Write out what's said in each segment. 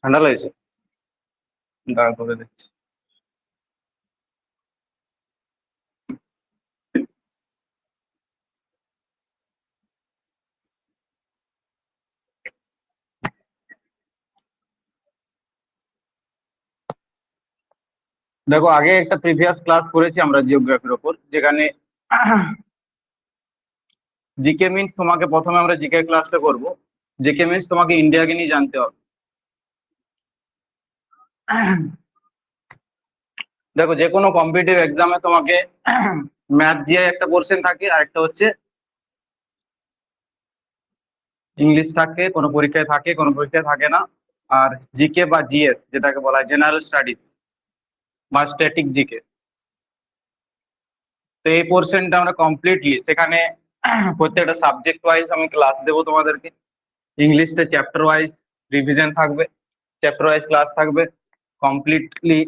ঠান্ডা লাগছে, দাঁড়া করে দিচ্ছি। দেখো, আগে একটা প্রিভিয়াস ক্লাস করেছি আমরা জিওগ্রাফির ওপর, যেখানে জিকে মিন্স তোমাকে প্রথমে আমরা জিকে ক্লাসটা করব। জিকে মিন্স তোমাকে ইন্ডিয়াকে নিয়ে জানতে হবে। দেখো, যে কোনো কম্পিটিটিভ এক্সামে তোমাকে ম্যাথ জিআই একটা পোর্শন থাকে, আর একটা হচ্ছে ইংলিশ থাকে, কোনো পরীক্ষায় থাকে, কোনো পরীক্ষায় থাকে না। আর জিকে বা জিএস যেটাকে বলা হয় জেনারেল স্টাডিজ বা স্ট্যাটিক জিকে, তো এই পোর্শনটা আমরা কমপ্লিটলি সেখানে প্রত্যেকটা সাবজেক্ট ওয়াইজ আমি ক্লাস দেবো তোমাদেরকে। ইংলিশটা চ্যাপ্টার ওয়াইজ রিভিশন থাকবে, চ্যাপ্টার ওয়াইজ ক্লাস থাকবে কমপ্লিটলি।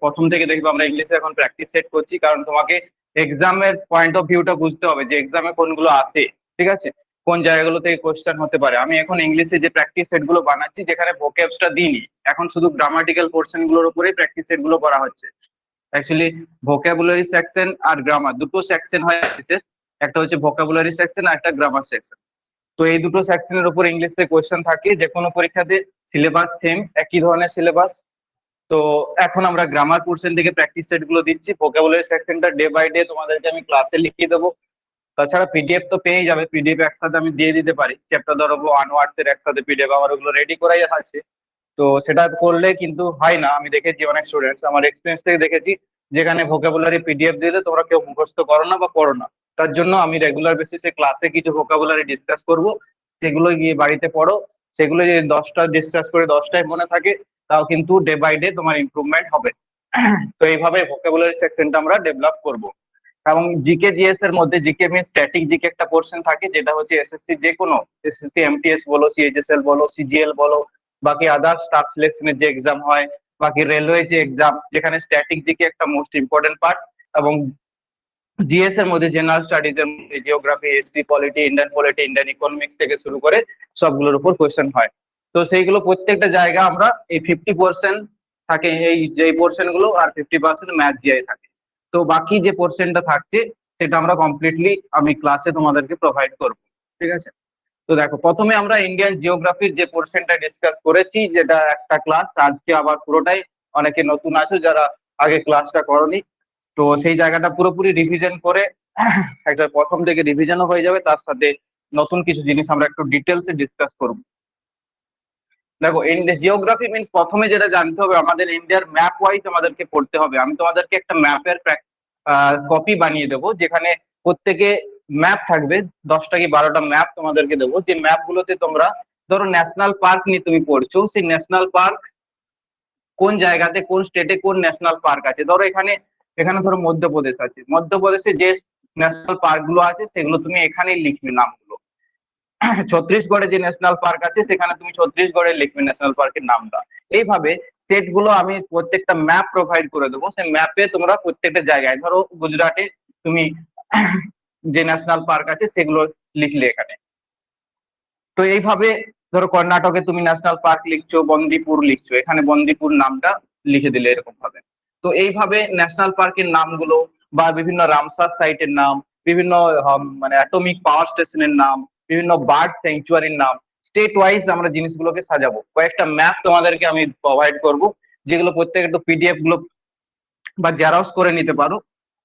প্রথম থেকে দেখবো আমরা ইংলিশে এখন প্র্যাকটিস সেট করছি, কারণ তোমাকে এক্সামের পয়েন্ট অফ ভিউটা বুঝতে হবে যে এক্সামে কোনগুলো আসে, ঠিক আছে, কোন জায়গাগুলো থেকে কোশ্চেন হতে পারে। আমি এখন ইংলিশে যে প্র্যাকটিস সেট গুলো বানাচ্ছি, যেখানে ভোকেবসটা দিইনি, এখন শুধু গ্রামাটিক্যাল পোর্শন গুলোর উপরেই প্র্যাকটিস সেট গুলো করা হচ্ছে। অ্যাকচুয়ালি ভোকাবুলারি সেকশন আর গ্রামার দুটো সেকশন হয় ইংলিশের, একটা হচ্ছে ভোকাবুলারি সেকশন আর একটা গ্রামার সেকশন। তো এই দুটো সেকশনের উপর ইংলিশে কোয়েশ্চেন থাকে যে কোনো পরীক্ষাতে, সিলেবাস সেম, একই ধরনের সিলেবাস। তো এখন আমরা গ্রামার পোর্শন থেকে প্র্যাকটিস সেট গুলো দিচ্ছি, ভোকাবুলারি সেকশনটা ডে বাই ডে তোমাদেরকে আমি ক্লাসে লিখিয়ে দেবো। তাছাড়া পিডিএফ তো পেয়ে যাবে, পিডিএফ একসাথে আমি দিয়ে দিতে পারি, চ্যাপ্টার ধরো ওয়ান ওয়ার্ডস এর একসাথে পিডিএফ আমার ওগুলো রেডি করাই আছে। তো সেটা করলে কিন্তু হয় না, আমি দেখেছি অনেক স্টুডেন্টস, আমার এক্সপিরিয়েন্স থেকে দেখেছি, যেখানে ভোকাবুলারি পিডিএফ দিলে তোমরা কেউ মুখস্থ করো না বা পড়ো না। তার জন্য আমি রেগুলার বেসিসে ক্লাসে কিছু ভোকাবুলারি ডিসকাস করব, সেগুলো গিয়ে বাড়িতে পড়ো। সেগুলো যদি 10টা ডিসকাস করে 10টাই মনে থাকে, তাও কিন্তু ডে বাই ডে তোমার ইমপ্রুভমেন্ট হবে। তো এইভাবে ভোকাবুলারি সেকশনটা আমরা ডেভেলপ করব। এবং জিকে জিএস এর মধ্যে জিকে মিন স্ট্যাটিক জিকে একটা পোর্শন থাকে, যেটা হচ্ছে এসএসসি যে কোনো, এসএসসি এমটিএস বলো, সিএইচএসএল বলো, সিজিএল বলো, বাকি আদার স্টাফ সিলেকশনের যে এক্সাম হয়, বাকি রেলওয়ে যে এক্সাম, যেখানে স্ট্যাটিক জিকে একটা মোস্ট ইম্পর্টেন্ট পার্ট। এবং জিএস এর মধ্যে জেনারেল স্টাডিজ এর মধ্যে geography, history, polity, Indian economics থেকে শুরু করে সবগুলোর উপর কোয়েশ্চেন হয়। তো সেইগুলো প্রত্যেকটা জায়গা আমরা এই 50% থাকে এই যে পোর্শন গুলো, আর 50% ম্যাথ জিআই থাকে। তো বাকি যে পোর্শনটা থাকছে সেটা আমরা কমপ্লিটলি আমি ক্লাসে তোমাদেরকে প্রোভাইড করব, ঠিক আছে। তো দেখো, প্রথমে আমরা ইন্ডিয়ান জিওগ্রাফির যে পোর্শনটা ডিসকাস করেছি, যেটা একটা ক্লাস, আজকে আবার পুরোটাই, অনেকে নতুন আছে যারা আগে ক্লাসটা করনি, তো সেই জায়গাটা পুরোপুরি রিভিশন করে একটা প্রথম থেকে রিভিশনও হয়ে যাবে, তার সাথে নতুন কিছু জিনিস আমরা একটু ডিটেলসে ডিসকাস করব। দেখো, জিওগ্রাফি মিনস প্রথমে যেটা জানতে হবে, আমাদের ইন্ডিয়ার ম্যাপ ওয়াইজ আমাদেরকে পড়তে হবে। আমি তোমাদেরকে একটা ম্যাপের কপি বানিয়ে দেবো, যেখানে প্রত্যেকে ম্যাপ থাকবে, 10টা কি 12টা ম্যাপ তোমাদেরকে দেবো, যে ম্যাপ গুলোতে তোমরা ধরো ন্যাশনাল পার্ক নিয়ে তুমি পড়ছো, সেই ন্যাশনাল পার্ক কোন জায়গাতে, কোন স্টেটে কোন ন্যাশনাল পার্ক আছে। ধরো এখানে এখানে ধরো মধ্যপ্রদেশ আছে, মধ্যপ্রদেশে যে ন্যাশনাল পার্ক গুলো আছে সেগুলো তুমি এখানেই লিখবে নামগুলো। ছত্তিশগড়ে যে ন্যাশনাল পার্ক আছে সেখানে তুমি ছত্তিশগড়ে লিখবে ন্যাশনাল পার্কের নামটা। এইভাবে সেট গুলো আমি প্রত্যেকটা ম্যাপ প্রোভাইড করে দেবো, সেই ম্যাপে তোমরা প্রত্যেকটা জায়গায়, ধরো গুজরাটে তুমি যে ন্যাশনাল পার্ক আছে সেগুলো লিখলে এখানে। তো এইভাবে ধরো কর্ণাটকে তুমি ন্যাশনাল পার্ক লিখছো, বন্দিপুর লিখছো, এখানে বন্দিপুর নামটা লিখে দিলে এরকম ভাবে। তো এইভাবে ন্যাশনাল পার্কের নামগুলো বা বিভিন্ন রামসার সাইটের নাম, বিভিন্ন মানে অ্যাটমিক পাওয়ার স্টেশনের নাম, বিভিন্ন বার্ড স্যাংচুয়ারির নাম, স্টেট ওয়াইজ আমরা জিনিসগুলোকে সাজাবো। কয়েকটা ম্যাপ তোমাদেরকে আমি প্রোভাইড করব, যেগুলো প্রত্যেকটা পিডিএফ গুলো বা জেরক্স করে নিতে পারো।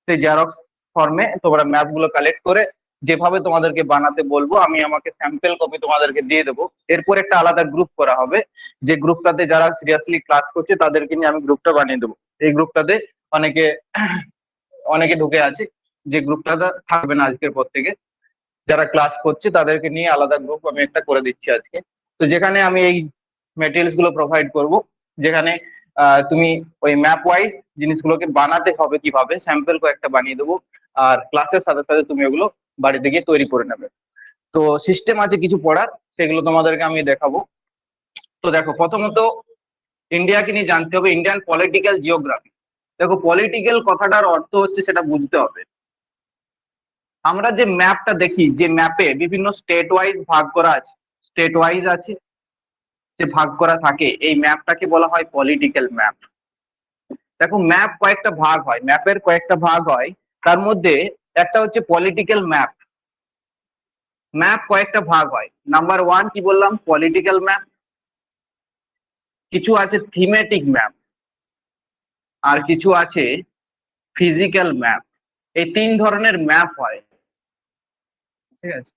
সেই জেরক্স ফর্মে তোমরা ম্যাপ গুলো কালেক্ট করে যেভাবে তোমাদেরকে বানাতে বলবো, আমি আমাকে স্যাম্পল কপি তোমাদেরকে দিয়ে দেবো। এরপর একটা আলাদা গ্রুপ করা হবে, যে গ্রুপটাতে যারা সিরিয়াসলি ক্লাস করছে তাদেরকে নিয়ে আমি গ্রুপটা বানিয়ে দেবো। এই গ্রুপটাতে অনেকে অনেকে ঢুকে আছে, যে গ্রুপটাতে থাকবে না আজকের পর থেকে, যারা ক্লাস করছে তাদেরকে নিয়ে আলাদা গ্রুপ আমি একটা করে দিচ্ছি আজকে। তো যেখানে আমি এই মেটেরিয়ালস গুলো প্রোভাইড করব, যেখানে তুমি ওই ম্যাপ ওয়াইজ জিনিসগুলোকে বানাতে হবে কিভাবে, স্যাম্পল কয়েকটা বানিয়ে দেবো। আর ক্লাসের সাথে সাথে তুমি ওগুলো বাড়িতে গিয়ে তৈরি করে নেবে। তো সিস্টেম আছে কিছু পড়ার, সেগুলো তোমাদেরকে আমি দেখাবো। তো দেখো, প্রথমত ইন্ডিয়াকে নিয়ে জানতে হবে, ইন্ডিয়ান পলিটিক্যাল জিওগ্রাফি। দেখো, পলিটিক্যাল কথাটার অর্থ হচ্ছে, সেটা বুঝতে হবে। আমরা যে ম্যাপটা দেখি, যে ম্যাপে বিভিন্ন স্টেট ওয়াইজ ভাগ করা আছে, স্টেট ওয়াইজ আছে, যে ভাগ করা থাকে এই ম্যাপটাকে বলা হয় পলিটিক্যাল ম্যাপ। দেখো ম্যাপ কয়েকটা ভাগ হয়, ম্যাপের কয়েকটা ভাগ হয়, তার মধ্যে একটা হচ্ছে পলিটিক্যাল ম্যাপ। ম্যাপ কয়েকটা ভাগ হয়। নাম্বার ওয়ান কি বললাম, পলিটিক্যাল ম্যাপ। কিছু আছে থিমেটিক ম্যাপ, আর কিছু আছে ফিজিক্যাল ম্যাপ। এই তিন ধরনের ম্যাপ হয়, ঠিক আছে।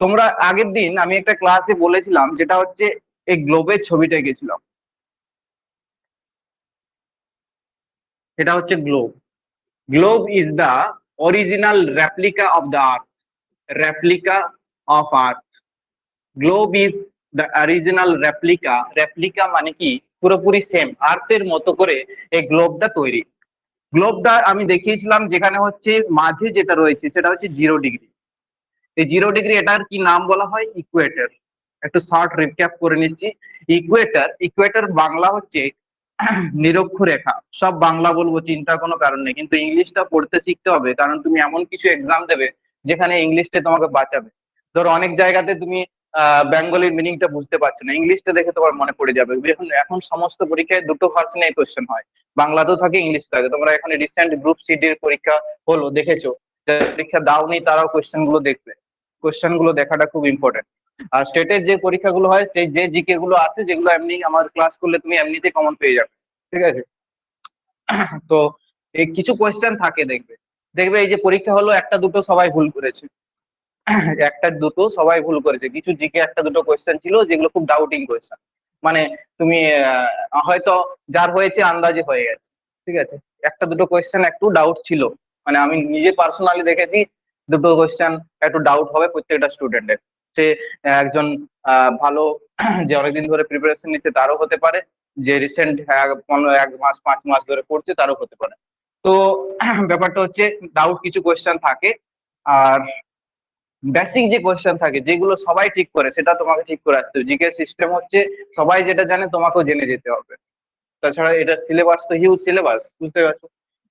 তোমরা আগের দিন আমি একটা ক্লাসে বলেছিলাম, যেটা হচ্ছে এই গ্লোবের ছবিটা এঁকেছিলাম, এটা হচ্ছে globe. Globe is the original replica of the earth. Replica of earth. Globe is the original replica. Replica মানে কি, পুরোপুরি সেম আর্থের মতো করে এই গ্লোবটা তৈরি। গ্লোবটা আমি দেখিয়েছিলাম, যেখানে হচ্ছে মাঝে যেটা রয়েছে সেটা হচ্ছে 0 ডিগ্রি। এই 0 ডিগ্রি, এটার কি নাম বলা হয়, ইকুয়েটর। একটু শর্ট রিক্যাপ করে নিচ্ছি। ইকুয়েটর, ইকুয়েটর বাংলা হচ্ছে নিরক্ষরেখা। সব বাংলা বলবো, চিন্তার কোনো কারণ নেই, কিন্তু ইংলিশটা পড়তে শিখতে হবে, কারণ তুমি এমন কিছু এক্সাম দেবে যেখানে ইংলিশটা তোমাকে বাঁচাবে। ধরো অনেক জায়গাতে তুমি বেঙ্গলির মিনিংটা বুঝতে পারছো না, ইংলিশটা দেখে তোমার মনে পড়ে যাবে। এখন এখন সমস্ত পরীক্ষায় দুটো ভার্সনে কোশ্চেন হয়, বাংলাতেও থাকে ইংলিশ থাকে। তোমরা এখানে রিসেন্ট গ্রুপ সি এর পরীক্ষা হলো, দেখেছো, যারা পরীক্ষা দাওনি তারাও কোশ্চেন গুলো দেখবে। কোশ্চেন গুলো দেখাটা খুব ইম্পর্টেন্ট। আর স্টেটের যে পরীক্ষাগুলো হয়, সেই যে জিকে গুলো আছে, যেগুলো এমনি আমার ক্লাস করলে তুমি এমনিতে কমন পেয়ে যাবে, ঠিক আছে। তো এই কিছু কোয়েশ্চেন থাকে, দেখবে দেখবে এই যে পরীক্ষা হলো, একটা দুটো সবাই ভুল করেছে, একটা দুটো সবাই ভুল করেছে। কিছু জিকে একটা দুটো কোয়েশ্চেন ছিল যেগুলো খুব ডাউটিং কোয়েশ্চেন, মানে তুমি হয়তো যার হয়েছে আন্দাজে হয়ে গেছে, ঠিক আছে। একটা দুটো কোয়েশ্চেন একটু ডাউট ছিল, মানে আমি নিজে পার্সোনালি দেখেছি, দুটো কোয়েশ্চেন একটু ডাউট হবে প্রত্যেকটা স্টুডেন্টের। সে একজন ভালো যে অনেকদিন ধরে প্রিপারেশন নিচ্ছে তারও হতে পারে, যে রিসেন্ট 1 মাস 5 মাস ধরে পড়ছে তারও হতে পারে। তো ব্যাপারটা হচ্ছে ডাউট কিছু কোয়েশ্চেন থাকে, আর বেসিক যে কোয়েশ্চেন থাকে যেগুলো সবাই ঠিক করে, সেটা তোমাকে ঠিক করে আসতে হবে। জিকে সিস্টেম হচ্ছে সবাই যেটা জানে তোমাকেও জেনে যেতে হবে। তাছাড়া এটা সিলেবাস তো হিউজ সিলেবাস, বুঝতে পারছো।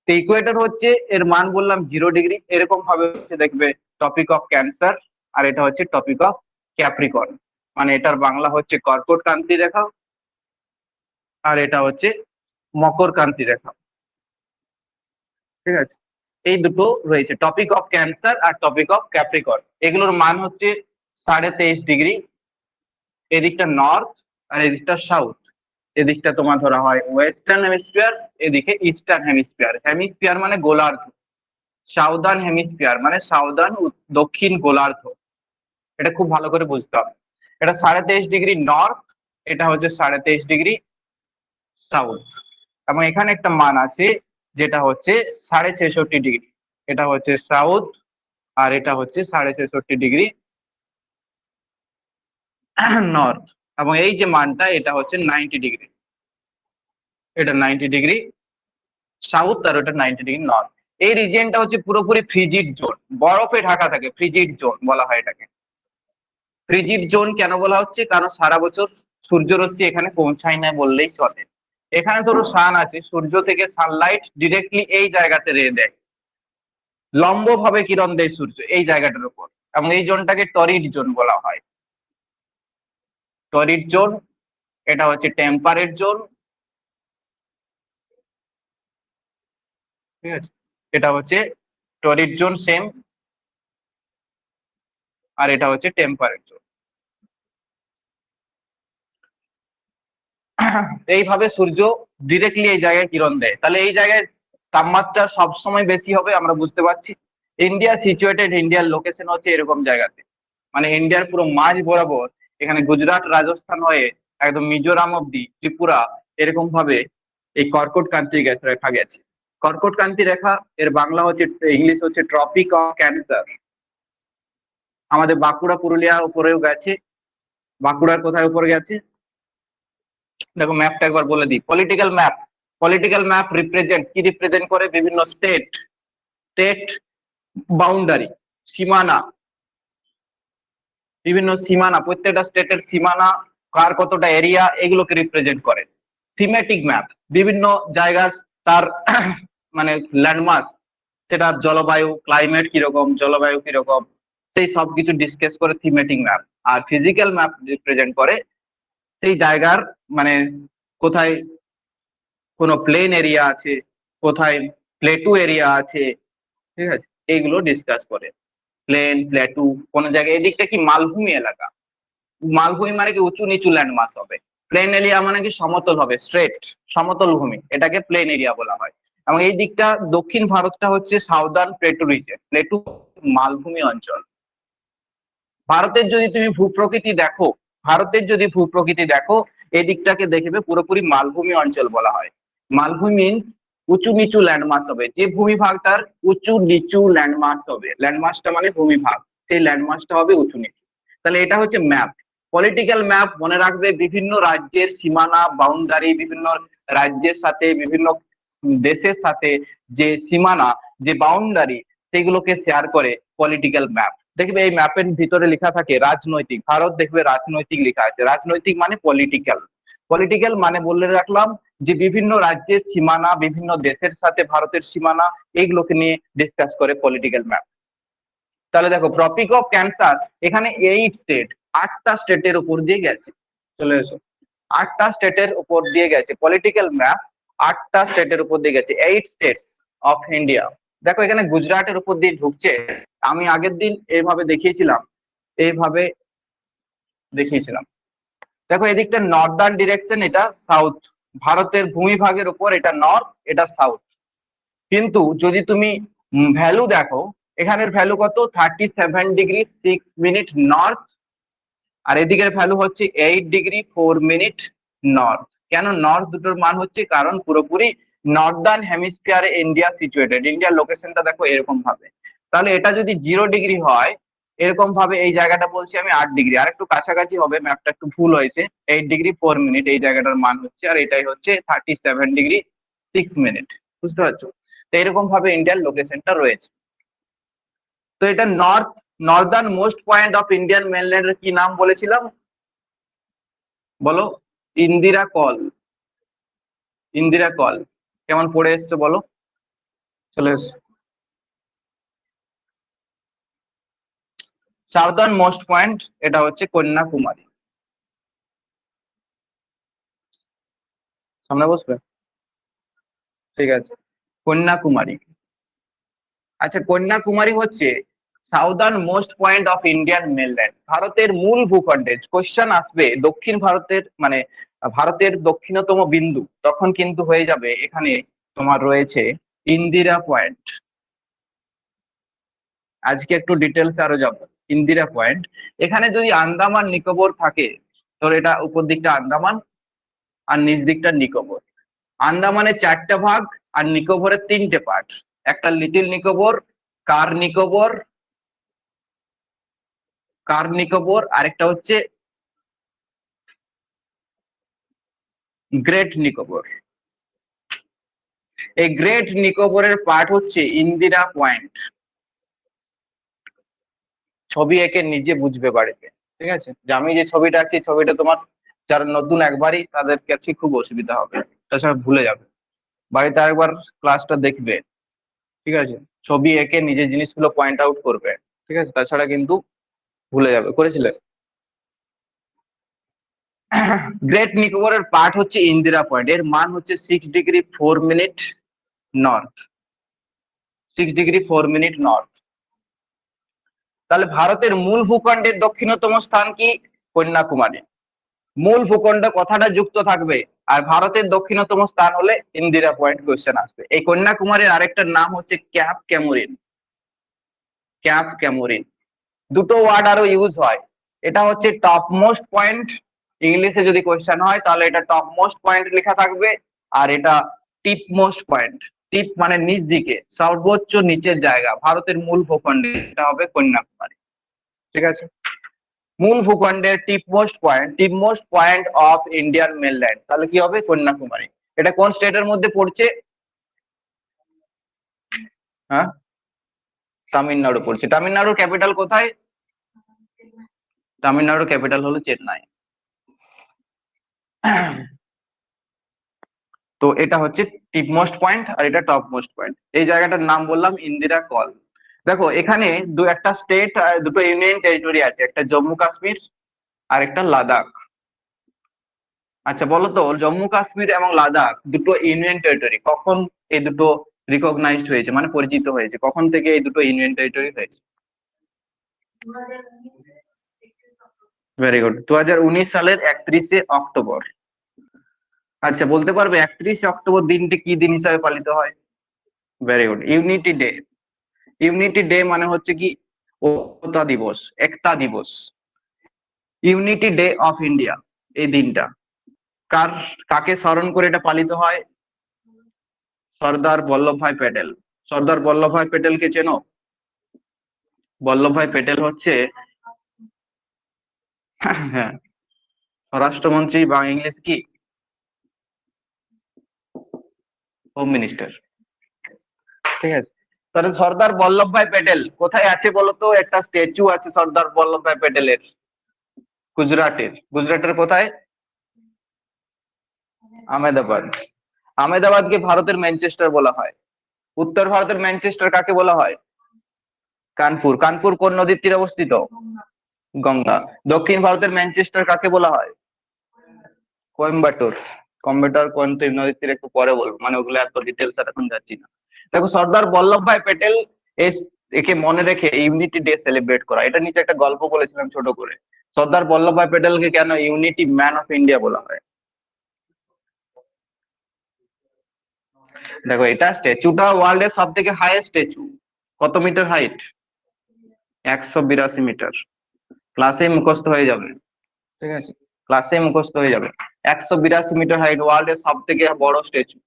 তো ইকুয়েটর হচ্ছে, এর মান বললাম 0 ডিগ্রি। এরকম ভাবে হচ্ছে দেখবে টপিক অফ ক্যান্সার, আর এটা হচ্ছে টপিক অফ ক্যাপ্রিকর্ন। মানে এটার বাংলা হচ্ছে কর্কট ক্রান্তি রেখা, আর এটা হচ্ছে মকর ক্রান্তি রেখা, ঠিক আছে। এই দুটো রয়েছে, টপিক অফ ক্যান্সার আর টপিক অফ ক্যাপ্রিকর্ন। এগুলোর মান হচ্ছে 23.5 ডিগ্রি। এদিকটা নর্থ আর এদিকটা সাউথ। এদিকটা তোমার ধরা হয় ওয়েস্টার্ন হেমিস্ফিয়ার, এদিকে ইস্টার্ন হেমিস্ফিয়ার। হেমিস্ফিয়ার মানে গোলার্ধ, সাউদার্ন হেমিস্ফিয়ার মানে সাউদার্ন, দক্ষিণ গোলার্ধ। এটা খুব ভালো করে বুঝতে হবে। এটা 23.5 ডিগ্রি নর্থ, এটা হচ্ছে 23.5 ডিগ্রি সাউথ। এবং এখানে একটা মান আছে যেটা হচ্ছে 66.5 ডিগ্রি। এটা হচ্ছে সাউথ, আর এটা হচ্ছে 66.5 ডিগ্রি নর্থ। এবং এই যে মানটা, এটা হচ্ছে 90 ডিগ্রি। এটা 90 ডিগ্রি সাউথ, আর ওটা 90 ডিগ্রি নর্থ। এই রিজিয়নটা হচ্ছে পুরোপুরি ফ্রিজিড জোন, বরফে ঢাকা থাকে, ফ্রিজিড জোন বলা হয় এটাকে। ফ্রিজিড জোন কেন বলা হচ্ছে, কারণ সারা বছর সূর্যরশ্মি এখানে পৌঁছায় না বললেই চলে। এখানে ধরো সান আছে, সূর্য থেকে সানলাইট ডিরেক্টলি এই জায়গাতে রে দেয়, লম্ব ভাবে কিরণ দেয় সূর্য এই জায়গাটার উপর, এবং এই জোনটাকে টরিড জোন বলা হয়। টরিড জোন, এটা হচ্ছে টেম্পারেট জোন, ঠিক আছে। এটা হচ্ছে টরিড জোন সেম, আর এটা হচ্ছে টেম্পারেট জোন। এইভাবে সূর্য ডিরেক্টলি এই জায়গায় কিরণ দেয়, তাহলে এই জায়গায় তাপমাত্রা সবসময় বেশি হবে, আমরা বুঝতে পারছি। ইন্ডিয়া সিচুয়েটেড, ইন্ডিয়ার লোকেশন হচ্ছে এরকম জায়গাতে, মানে ইন্ডিয়ার পুরো মাঝ বরাবর, এখানে গুজরাট রাজস্থান হয়ে একদম মিজোরাম অব্দি ত্রিপুরা, এরকম ভাবে এই কর্কট ক্রান্তি রেখা গেছে। কর্কট ক্রান্তি রেখা, এর বাংলা হচ্ছে, ইংলিশ হচ্ছে ট্রপিক অফ ক্যান্সার। আমাদের বাঁকুড়া পুরুলিয়া উপরেও গেছে। বাঁকুড়ার কোথায় উপরে গেছে, দেখো ম্যাপটা একবার বলে দিই। Political map, political map represent, কি রিপ্রেজেন্ট করে, বিভিন্ন স্টেট, স্টেট বাউন্ডারি, সীমানা, বিভিন্ন সীমানা, প্রত্যেকটা স্টেটের সীমানা, কার কতটা এরিয়া, এগুলোকে রিপ্রেজেন্ট করে। থিমেটিক ম্যাপ, বিভিন্ন জায়গার তার মানে ল্যান্ডমার্ক, সেটা জলবায়ু, ক্লাইমেট কিরকম, জলবায়ু কিরকম, সেই সব কিছু ডিসকাস করে থিমেটিক ম্যাপ। আর ফিজিক্যাল ম্যাপ রিপ্রেজেন্ট করে সেই জায়গার মানে কোথায় কোনো প্লেন এরিয়া আছে, কোথায় প্লেটু এরিয়া আছে, ঠিক আছে, এইগুলো ডিসকাস করে। প্লেন, প্লেটু, কোন জায়গায় এদিকটা কি মালভূমি এলাকা, মালভূমি মানে কি উঁচু নিচু ল্যান্ডমাস হবে, প্লেন এরিয়া মানে কি সমতল হবে, স্ট্রেট সমতল ভূমি, এটাকে প্লেন এরিয়া বলা হয়। এবং এই দিকটা দক্ষিণ ভারতটা হচ্ছে সাউদার্ন প্লেটু রিজন, প্লেটু মালভূমি অঞ্চল। ভারতের যদি তুমি ভূপ্রকৃতি দেখো, ভারতের যদি ভূপ্রকৃতি দেখো, এই দিকটাকে দেখবে পুরোপুরি মালভূমি অঞ্চল বলা হয়। মালভূমি মিন্স উঁচু নিচু ল্যান্ডমাস হবে, যে ভূমিভাগটার উঁচু নিচু ল্যান্ডমাস হবে, ল্যান্ডমাসটা মানে ভূমিভাগ, সেই ল্যান্ডমাসটা হবে উঁচু নিচু। তাহলে এটা হচ্ছে ম্যাপ, পলিটিক্যাল ম্যাপ। মনে রাখবে বিভিন্ন রাজ্যের সীমানা বাউন্ডারি, বিভিন্ন রাজ্যের সাথে বিভিন্ন দেশের সাথে যে সীমানা, যে বাউন্ডারি, সেগুলোকে শেয়ার করে পলিটিক্যাল ম্যাপ। দেখবে এই ম্যাপের ভিতরে লেখা থাকে রাজনৈতিক, ভারত দেখবে রাজনৈতিক লেখা আছে, রাজনৈতিক মানে পলিটিক্যাল। পলিটিক্যাল মানে বলে রাখলাম যে বিভিন্ন রাজ্যের সীমানা, বিভিন্ন দেশের সাথে ভারতের সীমানা, এইগুলোকে নিয়ে ডিসকাস করে পলিটিক্যাল ম্যাপ। তাহলে দেখো ট্রপিক অফ ক্যান্সার, এখানে 8 স্টেট, 8টা স্টেটের উপর দিয়ে গেছে। চলে এসো, 8টা স্টেটের উপর দিয়ে গেছে পলিটিক্যাল ম্যাপ, 8টা স্টেটের উপর দিয়ে গেছে, 8 স্টেটস অফ ইন্ডিয়া। দেখো এখানে গুজরাটের উপর দিয়ে ঢুকছে, আমি আগের দিন এইভাবে দেখিয়েছিলাম, এইভাবে দেখিয়েছিলাম। দেখো এদিকটা নর্দার্ন ডিরেকশন, এটা সাউথ, ভারতের ভূমিভাগের উপর এটা নর্থ, এটা সাউথ। কিন্তু যদি তুমি ভ্যালু দেখো, এখানের ভ্যালু কত, 37°6' নর্থ, আর এদিকের ভ্যালু হচ্ছে 8°4' নর্থ। কেন নর্থ দুটোর মান হচ্ছে, কারণ পুরোপুরি নর্দার্ন হেমিস্ফিয়ারে ইন্ডিয়া সিচুয়েটেড, ইন্ডিয়ার লোকেশনটা দেখো এরকম ভাবে। তাহলে এটা যদি 0° হয়, এরকম ভাবে এই জায়গাটা বলছি আমি 8°, আর একটু কাছাকাছি হবে, ম্যাপটা একটু ভুল হয়েছে, 8°4' এই জায়গাটার মান হচ্ছে, আর এটাই হচ্ছে 37°6'। বুঝতে পারছো? তো এরকম ভাবে ইন্ডিয়ার লোকেশনটা রয়েছে। তো এটা north, northern most point of Indian মেনল্যান্ডের কি নাম বলেছিলাম বলো? ইন্দিরা কল, ইন্দিরা কল। কেমন পড়ে এসছো বলো? চলে এসছো। সাউদার্ন মোস্ট পয়েন্ট এটা হচ্ছে কন্যাকুমারী। সামনে বসবে, ঠিক আছে, কন্যাকুমারী। আচ্ছা, কন্যাকুমারী হচ্ছে southern most point of Indian mainland, ভারতের মূল ভূখণ্ডে। কোশ্চেন আসবে দক্ষিণ ভারতের মানে ভারতের দক্ষিণতম বিন্দু, তখন কিন্তু হয়ে যাবে এখানে তোমার রয়েছে ইন্দিরা পয়েন্ট। আজকে একটু ডিটেলস আরো যাব। ইন্দিরা পয়েন্ট, এখানে যদি আন্দামান নিকোবর থাকে, তো এটা উপর দিকটা আন্দামান আর নিচ দিকটা নিকোবর। আন্দামানের 4টা ভাগ আর নিকোবরের 3টে পার্ট, একটা লিটিল নিকোবর, কার নিকোবর, কার নিকোবর, আরেকটা হচ্ছে গ্রেট নিকোবর। এই গ্রেট নিকোবরের পার্ট হচ্ছে ইন্দিরা পয়েন্ট। ছবি এঁকে নিজে বুঝবে বাড়িতে, ঠিক আছে? যে আমি যে ছবিটা আঁকছি, ছবিটা তোমার যারা নতুন একবারই তাদের কাছে খুব অসুবিধা হবে, তাছাড়া ভুলে যাবে। বাড়িতে আরেকবার ক্লাসটা দেখবে, ঠিক আছে? ছবি এঁকে নিজের জিনিসগুলো পয়েন্ট আউট করবে, ঠিক আছে? তাছাড়া কিন্তু ভুলে যাবে। করেছিলে? গ্রেট নিকোবরের পার্ট হচ্ছে ইন্দিরা পয়েন্ট, এর মান হচ্ছে 6°4' নর্থ, 6°4' নর্থ। তাহলে ভারতের মূল ভূখণ্ডের দক্ষিণতম স্থান কি? কন্যাকুমারী। মূল ভূখণ্ড কথাটা যুক্ত থাকবে, আর ভারতের দক্ষিণতম স্থান হলে ইন্দিরা পয়েন্ট কোশ্চেন আসবে। এই কন্যাকুমারীর আরেকটা নাম হচ্ছে ক্যাপ ক্যামোরিন, ক্যাপ ক্যামোরিন। দুটো ওয়ার্ড আরো ইউজ হয়, এটা হচ্ছে টপ মোস্ট পয়েন্ট, ইংলিশে যদি কোশ্চেন হয় তাহলে এটা টপ মোস্ট পয়েন্ট লেখা থাকবে, আর এটা টিপ মোস্ট পয়েন্ট। টিপ মানে নিচ দিকে, সর্বোচ্চ নিচের জায়গা ভারতের মূল ভূখণ্ডে, এটা হবে কন্যাকুমারী, ঠিক আছে? মূল ভূখণ্ডের tip most point of Indian mainland, তাহলে কি হবে? কন্যাকুমারী। এটা কোন স্টেটের মধ্যে পড়ছে? হ্যাঁ, তামিলনাড়ু পড়ছে। তামিলনাড়ুর ক্যাপিটাল কোথায়? তামিলনাড়ুর ক্যাপিটাল হলো চেন্নাই। তো এটা হচ্ছে টিপ মোস্ট পয়েন্ট, আর এটা টপ মোস্ট পয়েন্ট। এই জায়গাটার নাম বললাম ইন্দিরা কল। দেখো এখানে একটা স্টেট, দুটো ইউনিয়ন টেরিটরি আছে, একটা জম্মু কাশ্মীর আর একটা লাদাখ। আচ্ছা বলো তো, জম্মু কাশ্মীর এবং লাদাখ দুটো ইউনিয়ন টেরিটরি, কখন এই দুটো রিকগনাইজড হয়েছে, মানে পরিচিত হয়েছে, কখন থেকে এই দুটো ইউনিয়ন টেরিটরি হয়েছে? ভেরি গুড, 2019 সালের 31শে অক্টোবর। আচ্ছা বলতে পারবে 31শে অক্টোবর দিনটি কি দিন হিসাবে পালিত হয়? Very good, unity day. Unity day মানে হচ্ছে কি একতা দিবস, একতা দিবস, ইউনিটি ডে অফ ইন্ডিয়া। এই দিনটা কার, কাকে স্মরণ করে এটা পালিত হয়? সর্দার বল্লভভাই প্যাটেল। সর্দার বল্লভভাই প্যাটেলকে চেনো? বল্লভভাই প্যাটেল হচ্ছে হ্যাঁ স্বরাষ্ট্রমন্ত্রী, বা ইংলিশ কি? Home minister. ঠিক আছে, তাহলে সর্দার বল্লভভাই প্যাটেল কোথায় আছে বলতো? একটা স্ট্যাচু আছে সর্দার বল্লভভাই প্যাটেলের গুজরাটের। গুজরাটের কোথায়? আহমেদাবাদ। আহমেদাবাদকে ভারতের ম্যানচেস্টার বলা হয়। উত্তর ভারতের ম্যানচেস্টার কাকে বলা হয়? কানপুর। কানপুর কোন নদীর তীরে অবস্থিত? গঙ্গা। দক্ষিণ ভারতের ম্যানচেস্টার কাকে বলা হয়? কোয়েম্বাটোর। কোয়েম্বাটোর কোন নদীর তীরে একটু পরে বলবো, মানে ওগুলো এত ডিটেলস এখন যাচ্ছি না। দেখো সর্দার বল্লভভাই প্যাটেল একে মনে রেখে ইউনিটি ডে সেলিব্রেট করা, এটা নিচে একটা গল্প বলেছিলাম ছোট করে। সর্দার বল্লভভাই প্যাটেলকে কেন ইউনিটি ম্যান অফ ইন্ডিয়া বলা হয়? দেখো এটা স্ট্যাচুটা ওয়ার্ল্ড এর সব থেকে হাইয়েস্ট স্ট্যাচু। কত মিটার হাইট? 182 মিটার। ক্লাসে মুখস্থ হয়ে যাবে। ঠিক আছে, ক্লাসে মুখস্থ হয়ে যাবে। 182 মিটার হাইট, ওয়ার্ল্ড এর সব থেকে বড় স্ট্যাচু।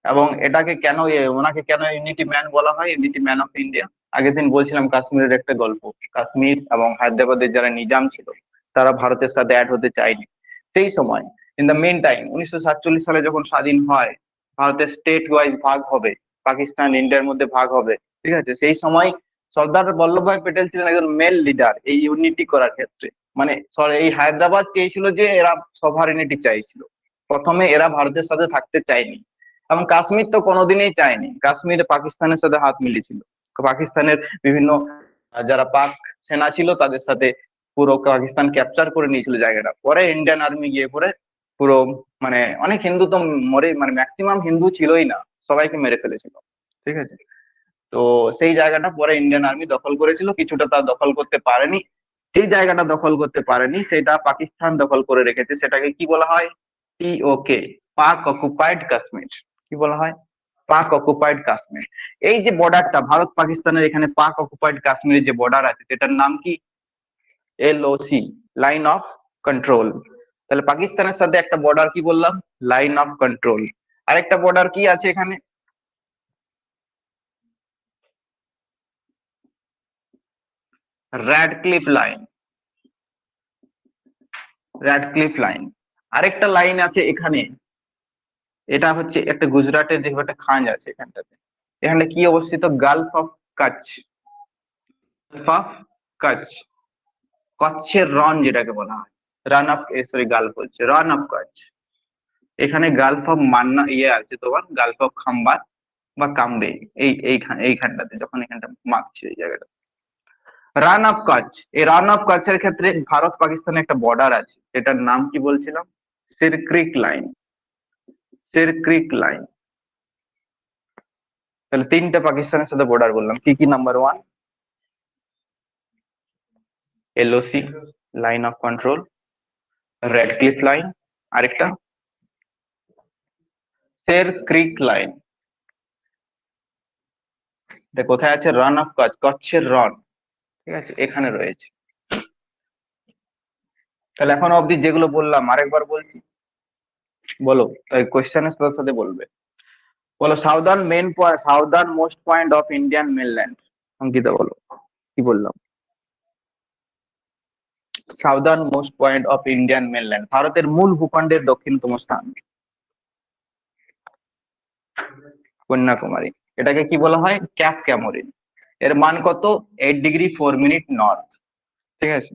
এবং এটাকে কেন ওনাকে কেন ইউনিটি ম্যান বলা হয়, ইউনিটি ম্যান অফ ইন্ডিয়া? আগের দিন বলছিলাম কাশ্মীরের একটা গল্প। কাশ্মীর এবং হায়দ্রাবাদের যারা নিজাম ছিল, তারা ভারতের সাথে অ্যাড হতে চায়নি সেই সময়। ইন দ্য মেন টাইম 1947 সালে যখন স্বাধীন হয়, ভারতের স্টেট ওয়াইজ ভাগ হবে, পাকিস্তান ইন্ডিয়ার মধ্যে ভাগ হবে। ঠিক আছে, সেই সময় সর্দার বল্লভভাই প্যাটেল ছিলেন একজন মেল লিডার এই ইউনিটি করার ক্ষেত্রে। মানে এই হায়দ্রাবাদ চেয়েছিল যে এরা সভারেনিটি চাইছিল, প্রথমে এরা ভারতের সাথে থাকতে চায়নি। এবং কাশ্মীর তো কোনোদিনই চায়নি, কাশ্মীর পাকিস্তানের সাথে হাত মিলিয়েছিল। পাকিস্তানের বিভিন্ন যারা পাক সেনা ছিল তাদের সাথে পুরো পাকিস্তান ক্যাপচার করে নিয়েছিল জায়গাটা। পরে ইন্ডিয়ান আর্মি গিয়ে পরে পুরো, মানে অনেক হিন্দু তো মরে, মানে ম্যাক্সিমাম হিন্দু ছিলই না, সবাইকে মেরে ফেলেছিল। ঠিক আছে, তো সেই জায়গাটা পরে ইন্ডিয়ান আর্মি দখল করেছিল, কিছুটা তা দখল করতে পারেনি। সেই জায়গাটা দখল করতে পারেনি, সেটা পাকিস্তান দখল করে রেখেছে। সেটাকে কি বলা হয়? পিওকে, পাক অকুপাইড কাশ্মীর। কি বলা হয়? পাক অকুপাইড কাশ্মীর। এই যে বর্ডারটা ভারত পাকিস্তানের, এখানে পাক অকুপাইড কাশ্মীরের যে বর্ডার আছে সেটার নাম কি? LOC, line of control. তাহলে পাকিস্তানের সাথে একটা বর্ডার কি বললাম? Line of control. আরেকটা বর্ডার কি আছে এখানে? Radcliffe line. Radcliffe line. আরেকটা লাইন আছে এখানে, এটা হচ্ছে একটা গুজরাটের যে একটা খাঁজ আছে এখানটাতে। এখানে কি অবস্থিত? গালফ অফ কাচ। গালফ অফ কাচ, কচ্ছের রন যেটাকে বলা হয়। রান অফ, সরি গালফ হচ্ছে রান অফ কাচ। এখানে গালফ অফ মান্না আছে তোমার, গালফ অফ খাম্বার বা কামবে। এইখানটাতে যখন এখানটা মাপছে এই জায়গাটা রান অফ কাচ। এই রান অফ কাচের ক্ষেত্রে ভারত পাকিস্তানের একটা বর্ডার আছে, এটার নাম কি বলছিলাম? সিরক্রিক লাইন। সিরক্রিক লাইন। তাহলে তিনটা পাকিস্তানের সাথে বর্ডার বললাম, কি কি? Number one LOC, line of control, Radcliffe line, আরেকটা শের ক্রিক লাইন। কোথায় আছে? রান অফ কচ্ছ, কচ্ছের রন। ঠিক আছে, এখানে রয়েছে। তাহলে এখন অবধি যেগুলো বললাম আরেকবার বলছি, বলো কোয়েশ্চেনের সাথে সাথে বলবে। বলো southern main point, southern most point of Indian mainland. Ankita বলো কি বললাম? Southern most point of Indian mainland, ভারতের মূল ভূখণ্ডের দক্ষিণতম স্থান কন্যাকুমারী। এটাকে কি বলা হয়? ক্যাপ ক্যামোরিন। এর মান কত? 8°4' নর্থ। ঠিক আছে,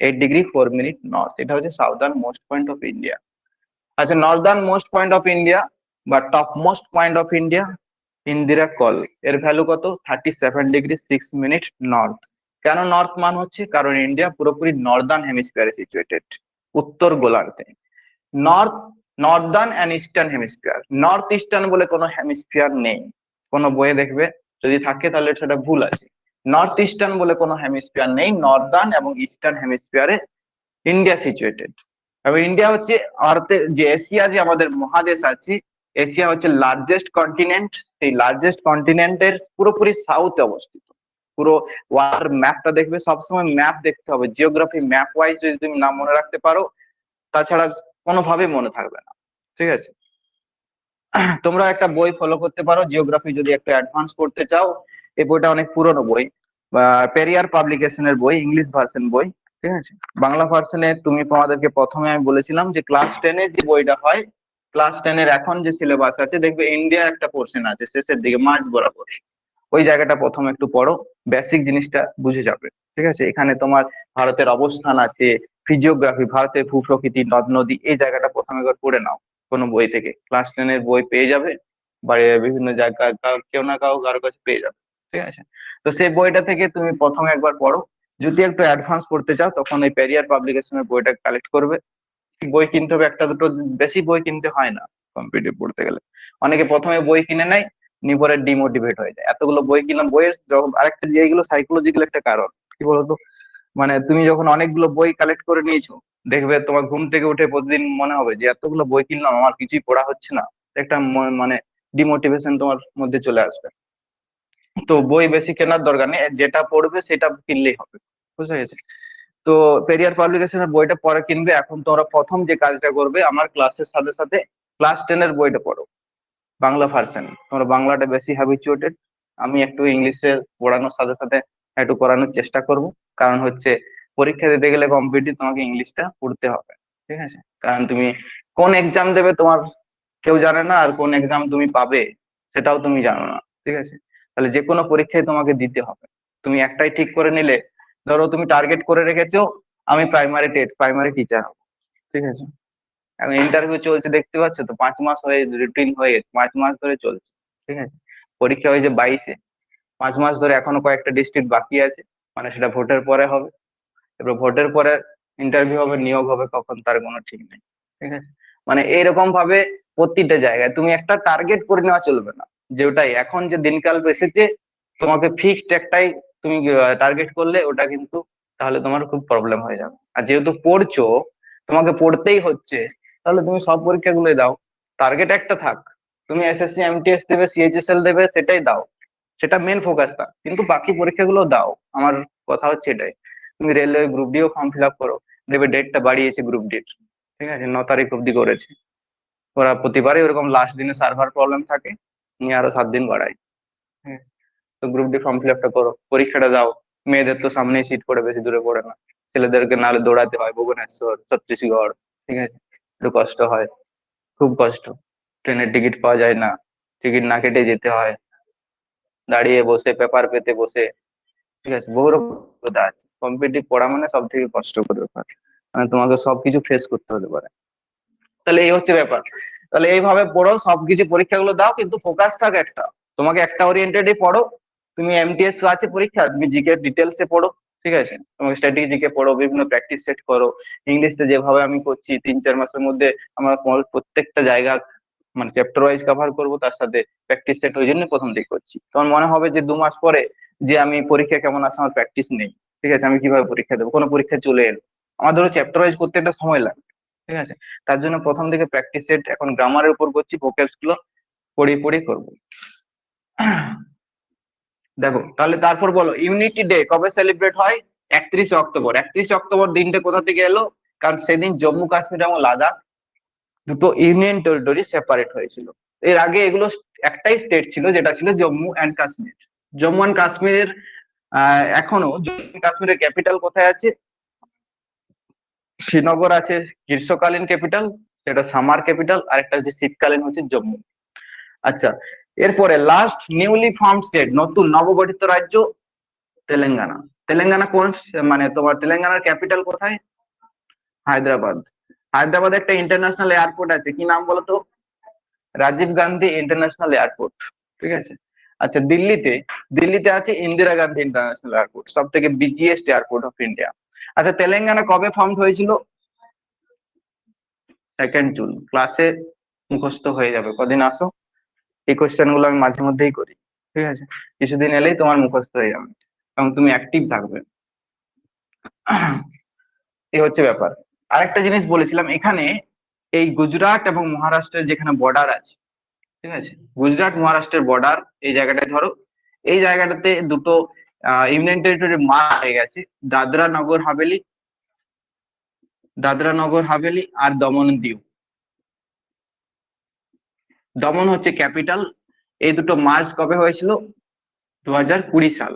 8°4' নর্থ। এটা হচ্ছে southern most point of India. আচ্ছা, northern most point of India বা top most point of India, Indira Col. এর ভ্যালু কত? 37°6' নর্থ। কেন নর্থ মান হচ্ছে? কারণ ইন্ডিয়া পুরোপুরি নর্দার্ন হেমিস্ফিয়ারে সিচুয়েটেড, উত্তর গোলার্ধে। North, northern and eastern hemisphere. North eastern বলে কোনো হেমিস্ফিয়ার নেই, কোনো বইয়ে দেখবে যদি থাকে তাহলে সেটা ভুল আছে। নর্থ ইস্টার্ন বলে কোনো হেমিস্ফিয়ার নেই, নর্দার্ন এবং ইস্টার্ন হেমিস্ফিয়ারে ইন্ডিয়া সিচুয়েটেড। এবং ইন্ডিয়া হচ্ছে ভারতের যে এশিয়া, যে আমাদের মহাদেশ আছে, এশিয়া হচ্ছে লার্জেস্ট কন্টিনেন্ট। সেই লার্জেস্ট কন্টিনেন্টের পুরোপুরি সাউথে অবস্থিত। পুরো ওয়ার্ল্ড ম্যাপটা দেখবে, সবসময় ম্যাপ দেখতে হবে, জিওগ্রাফি ম্যাপ ওয়াইজ যদি তুমি নাম মনে রাখতে পারো, তাছাড়া কোনোভাবেই মনে থাকবে না। ঠিক আছে, তোমরা একটা বই ফলো করতে পারো জিওগ্রাফি যদি একটু অ্যাডভান্স করতে চাও। এই বইটা অনেক পুরনো বই, পেরিয়ার পাবলিকেশনের বই, ইংলিশ ভার্সন বই। ঠিক আছে, বাংলা ভার্সনে তুমি তোমাদেরকে প্রথমে আমি বলেছিলাম যে ক্লাস 10-এর যে বইটা হয়, ক্লাস 10-এর এখন যে সিলেবাস আছে, দেখবে ইন্ডিয়া একটা পোর্শন আছে শেষের দিকে মাঝ বরাবর। ওই জায়গাটা প্রথমে একটু পড়ো, বেসিক জিনিসটা বুঝে যাবে। ঠিক আছে, এখানে তোমার ভারতের অবস্থান আছে, ফিজিওগ্রাফি, ভারতের ভূপ্রকৃতি, নদ নদী, এই জায়গাটা প্রথমে একবার পড়ে নাও কোনো বই থেকে। ক্লাস 10-এর বই পেয়ে যাবে, বা বিভিন্ন জায়গায় কেউ না কারো কাছে পেয়ে যাবে। ঠিক আছে, তো সেই বইটা থেকে তুমি প্রথমে একবার পড়ো। যদি একটু অ্যাডভান্স করতে চাও তখন এই পেরিয়ার পাবলিকেশনের বইটা কালেক্ট করবে। বই কিনতে হবে একটা দুটো, বেশি বই কিনতে হয় না কম্পিটিটিভ পড়তে গেলে। অনেকে প্রথমে বই কিনে নেয়, নিয়ে পরে ডিমোটিভেট হয়ে যায়, এতগুলো বই কিনলাম। বইয়ের যখন আরেকটা যে এইগুলো সাইকোলজিক্যাল একটা কারণ, কি বলতো, মানে তুমি যখন অনেকগুলো বই কালেক্ট করে নিয়েছো, দেখবে তোমার ঘুম থেকে উঠে প্রতিদিন মনে হবে যে এতগুলো বই কিনলাম, আমার কিছুই পড়া হচ্ছে না। একটা মানে ডিমোটিভেশন তোমার মধ্যে চলে আসবে। তো বই বেশি কেনার দরকার নেই, যেটা পড়বে সেটা কিনলেই হবে। বুঝতে গেছে? তো পেরিয়ার পাবলিকেশনের বইটা পরে কিনবে। এখন তোমরা প্রথম যে কাজটা করবে, আমার ক্লাসের সাথে সাথে ক্লাস 10-এর বইটা পড়ো, বাংলা ভার্সন। তোমরা বাংলাটা বেশি হ্যাবিচুয়েটেড, আমি একটু ইংলিশে পড়ানোর সাথে সাথে একটু করানোর চেষ্টা করব। কারণ হচ্ছে পরীক্ষা দিতে গেলে কম্পিটিটিভ তোমাকে ইংলিশটা পড়তে হবে। ঠিক আছে, কারণ তুমি কোন এক্সাম দেবে তোমার কেউ জানে না, আর কোন এক্সাম তুমি পাবে সেটাও তুমি জানো না। ঠিক আছে, তাহলে যে কোনো পরীক্ষায় তোমাকে দিতে হবে। তুমি একটাই ঠিক করে নিলে, ধরো তুমি টার্গেট করে রেখেছো আমি প্রাইমারি টিচার হবো। ঠিক আছে, এখন ইন্টারভিউ চলছে দেখতে পাচ্ছ তো, 5 মাস হয়ে রুটিন হয়ে গেছে, 5 মাস ধরে চলছে। ঠিক আছে, পরীক্ষা হয়েছে 22-এ, 5 মাস ধরে এখনো কয়েকটা ডিস্ট্রিক্ট বাকি আছে, মানে সেটা ভোটের পরে হবে। এবার ভোটের পরে ইন্টারভিউ হবে, নিয়োগ হবে কখন তার কোনো ঠিক নেই। ঠিক আছে, মানে এইরকম ভাবে প্রতিটা জায়গায় তুমি একটা টার্গেট করে নেওয়া চলবে না, যে ওটাই এখন যে দিনকাল এসেছে তোমাকে ফিক্সড একটাই তুমি টার্গেট করলে ওটা কিন্তু তাহলে তোমার খুব প্রবলেম হয়ে যাবে। আর যেহেতু পড়ছো, তোমাকে পড়তেই হচ্ছে, তাহলে তুমি সব পরীক্ষাগুলোই দাও, টার্গেট একটা থাক। তুমি এসএসসি এমটিএস দেবে, সিএইচএসএল দেবে, সেটাই দাও, সেটা মেন ফোকাস থাক, কিন্তু বাকি পরীক্ষাগুলো দাও। আমার কথা হচ্ছে এটাই। তুমি railway group D form fill up করো, দেখবে ডেটটা বাড়িয়েছে গ্রুপ ডির। ঠিক আছে, 9 তারিখ অব্দি করেছে ওরা, প্রতিবারই ওরকম লাস্ট দিনে সার্ভার প্রবলেম থাকে, নিয়ে আরো 7 দিন বাড়ায়। হ্যাঁ, তো গ্রুপ ডি ফর্ম ফিল আপটা করো, পরীক্ষাটা দাও। মেয়েদের তো সামনেই সিট পড়ে, বেশি দূরে পড়ে না। ছেলেদেরকে নাহলে দৌড়াতে হয় ভুবনেশ্বর, ছত্তিশগড়। ঠিক আছে, একটু কষ্ট হয়, খুব কষ্ট। ট্রেনের টিকিট পাওয়া যায় না, টিকিট না কেটে যেতে হয়, দাঁড়িয়ে বসে পেপার পেতে বসে। ঠিক আছে, বহু রকম অভিজ্ঞতা আছে। কম্পিটিটিভ পড়া মানে সব থেকে কষ্টকর ব্যাপার, মানে তোমাকে সবকিছু ফেস করতে হতে পারে। তাহলে এই হচ্ছে ব্যাপার। তাহলে এইভাবে পড়ো, সবকিছু পরীক্ষাগুলো দাও, কিন্তু ফোকাস থাক একটা, তোমাকে একটা ওরিয়েন্টেডই পড়ো। তুমি এমটিএস আছে পরীক্ষা, তুমি জিকে ডিটেলসে পড়ো। ঠিক আছে, তোমাকে স্ট্র্যাটেজি জিকে পড়ো, বিভিন্ন প্র্যাকটিস সেট করো। ইংলিশটা যেভাবে আমি করছি 3-4 মাসের মধ্যে আমরা প্রত্যেকটা জায়গা মানে চ্যাপ্টার ওয়াইজ কভার করবো, তার সাথে প্র্যাকটিস সেট ওই জন্য প্রথম দিক করছি। তোমার মনে হবে যে 2 মাস পরে যে আমি পরীক্ষা কেমন আসে, আমার প্র্যাকটিস নেই। ঠিক আছে, আমি কিভাবে পরীক্ষা দেবো, কোনো পরীক্ষা চলে এলো, আমার ধরো চ্যাপ্টার ওয়াইজ করতে একটা সময় লাগবে। ঠিক আছে, তার জন্য প্রথম দিকে প্র্যাকটিস সেট, এখন গ্রামারের উপর করছি, ভোকেবস গুলো পড়ি পড়ি করবো। দেখো তাহলে তারপর বলো, ইউনিটি ডে কবে সেলিব্রেট হয়? 31শে অক্টোবর। 31শে অক্টোবর দিনটা কোথা থেকে এলো? কারণ সেদিন জম্মু কাশ্মীর এবং লাদাখ দুটো ইউনিয়ন টেরিটরি সেপারেট হয়েছিল। এর আগে এগুলো একটাই স্টেট ছিল, যেটা ছিল জম্মু অ্যান্ড কাশ্মীর। জম্মু অ্যান্ড কাশ্মীরের এখনো জম্মু কাশ্মীরের ক্যাপিটাল কোথায় আছে? শ্রীনগর আছে, গ্রীষ্মকালীন ক্যাপিটাল, সেটা সামার ক্যাপিটাল, আর একটা হচ্ছে শীতকালীন, হচ্ছে জম্মু। আচ্ছা, এরপরে লাস্ট নিউলি ফর্ম স্টেট, নতুন নবগঠিত রাজ্য, তেলেঙ্গানা। তেলেঙ্গানা কোন, মানে তোমার তেলেঙ্গানার ক্যাপিটাল কোথায়? হায়দ্রাবাদ। হায়দ্রাবাদে একটা ইন্টারন্যাশনাল এয়ারপোর্ট আছে, কি নাম বলো তো? Rajiv Gandhi international airport. ঠিক আছে, আচ্ছা দিল্লিতে আছে ইন্দিরা গান্ধী ইন্টারন্যাশনাল এয়ারপোর্ট, সব থেকে বিজিএস্ট এয়ারপোর্ট অফ ইন্ডিয়া। আচ্ছা, তেলেঙ্গানা কবে ফর্ম হয়েছিল? সেকেন্ড জুন ক্লাসে মুখস্থ হয়ে যাবে, কদিন আসো, এই কোশ্চেন গুলো আমি মাঝে মধ্যেই করি, ঠিক আছে, কিছুদিন এলেই তোমার মুখস্থ হয়ে যাবে এবং তুমি অ্যাক্টিভ থাকবে। এই হচ্ছে ব্যাপার। আরেকটা জিনিস বলেছিলাম, এখানে এই গুজরাট এবং মহারাষ্ট্রের যেখানে বর্ডার আছে, ঠিক আছে, গুজরাট মহারাষ্ট্রের বর্ডার, এই জায়গাটায় ধরো, এই জায়গাটাতে দুটো ইউনিয়ন টেরিটরি মার্ক হয়ে গেছে, দাদরা নগর হাভেলি, দাদরা নগর হাভেলি আর দমন দিউ। দমন হচ্ছে ক্যাপিটাল। এই দুটো মার্চ কবে হয়েছিল? 2020 সাল,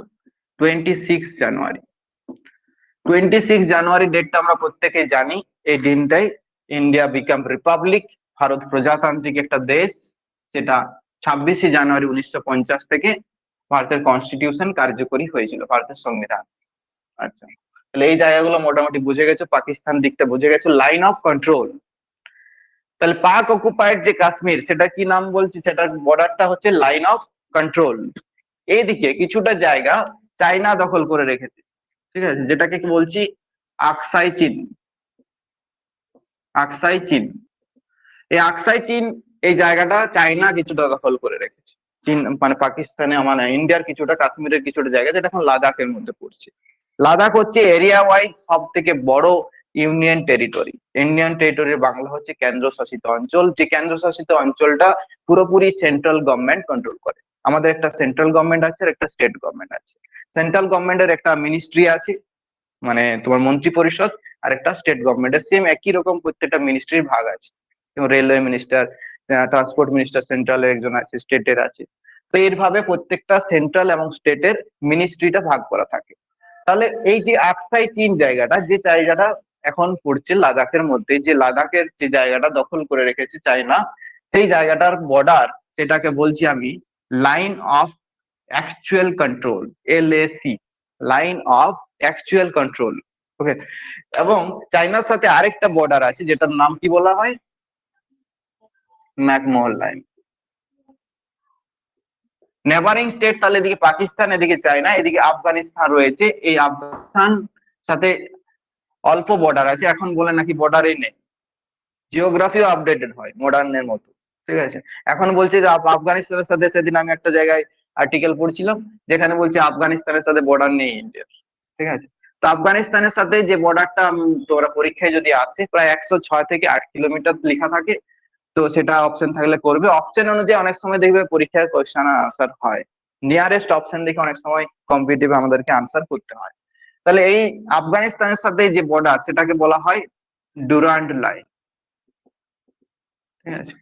26 জানুয়ারি। 26 জানুয়ারি ডেটটা আমরা প্রত্যেকে জানি। এই দিনটাই ইন্ডিয়া বিকাম রিপাবলিক, ভারত প্রজাতান্ত্রিক একটা দেশ। সেটা 26 জানুয়ারি 1950 থেকে ভারতের কনস্টিটিউশন কার্যকরী হয়েছিল, ভারতের সংবিধান। আচ্ছা, তাহলে এই জায়গাগুলো মোটামুটি বুঝে গেছো, পাকিস্তান দিকটা বুঝে গেছো, লাইন অফ কন্ট্রোল। তাহলে পাক অকুপায়েড যে কাশ্মীর, সেটা কি নাম বলছি, সেটার বর্ডারটা হচ্ছে লাইন অফ কন্ট্রোল। এইদিকে কিছুটা জায়গা চায়না দখল করে রেখেছে, ঠিক আছে, যেটাকে কি বলছি, আকসাই চীন। আকসাই চীন, এই আকসাই চীন, এই জায়গাটা চায়না কিছুটা দখল করে রেখেছে। চীন মানে পাকিস্তানে, মানে ইন্ডিয়ার কিছুটা, কাশ্মীরের কিছুটা জায়গা, যেটা এখন লাদাখের মধ্যে পড়ছে। লাদাখ হচ্ছে এরিয়া ওয়াইজ সব থেকে বড় ইউনিয়ন টেরিটরি। ইন্ডিয়ান টেরিটরির বাংলা হচ্ছে কেন্দ্রশাসিত অঞ্চল, যে কেন্দ্রশাসিত অঞ্চলটা পুরোপুরি সেন্ট্রাল গভর্নমেন্ট কন্ট্রোল করে। আমাদের একটা সেন্ট্রাল গভর্নমেন্ট আছে আর একটা স্টেট গভর্নমেন্ট আছে। সেন্ট্রাল গভর্নমেন্টের একটা মিনিস্ট্রি আছে, মানে তোমার মন্ত্রী পরিষদ, আর একটা স্টেট গভর্নমেন্টের সেম একই রকম প্রত্যেকটা মিনিস্ট্রির ভাগ আছে। রেলওয়ে মিনিস্টার, ট্রান্সপোর্ট মিনিস্টার সেন্ট্রালের একজন আছে, স্টেটের আছে। তো এইভাবে প্রত্যেকটা সেন্ট্রাল এবং স্টেটের মিনিস্ট্রিটা ভাগ করা থাকে। তাহলে এই যে আকসাই চীন জায়গাটা, যে জায়গাটা এখন পড়ছে লাদাখের মধ্যে, যে লাদাখের যে জায়গাটা দখল করে রেখেছে চায়না, সেই জায়গাটার বর্ডার, সেটাকে বলছি আমি line of actual control, LAC, line of actual control. Okay, এবং চায়নার সাথে আরেকটা বর্ডার আছে, যেটার নাম কি বলা হয়, ম্যাকমোহন লাইন। নেবারিং স্টেট, তাহলে এদিকে পাকিস্তান, এদিকে চায়না, এদিকে আফগানিস্তান রয়েছে। এই আফগানিস্তান সাথে অল্প বর্ডার আছে, এখন বলে নাকি বর্ডারই নেই। জিওগ্রাফিও আপডেটেড হয় মডার্নের মতো, ঠিক আছে। এখন বলছে যে আফগানিস্তানের সাথে, সেদিন আমি একটা জায়গায় আর্টিকেল পড়ছিলাম যেখানে বলছে আফগানিস্তানের সাথে বর্ডার নেই ইন্ডিয়ার, ঠিক আছে। তো আফগানিস্তানের সাথে যে বর্ডারটা তোমরা পরীক্ষায় যদি আসে, প্রায় 106 থেকে 8 কিলোমিটার লেখা থাকে। তো সেটা অপশন থাকলে করবে, অপশন অনুযায়ী অনেক সময় দেখবে পরীক্ষায় কোয়েশ্চেন আনসার হয়, নিয়ারেস্ট অপশন দেখে অনেক সময় কম্পিটিটিভ আমাদেরকে আনসার করতে হয়। তাহলে এই আফগানিস্তানের সাথে যে বর্ডার, সেটাকে বলা হয় ডুরান্ড লাইন, ঠিক আছে।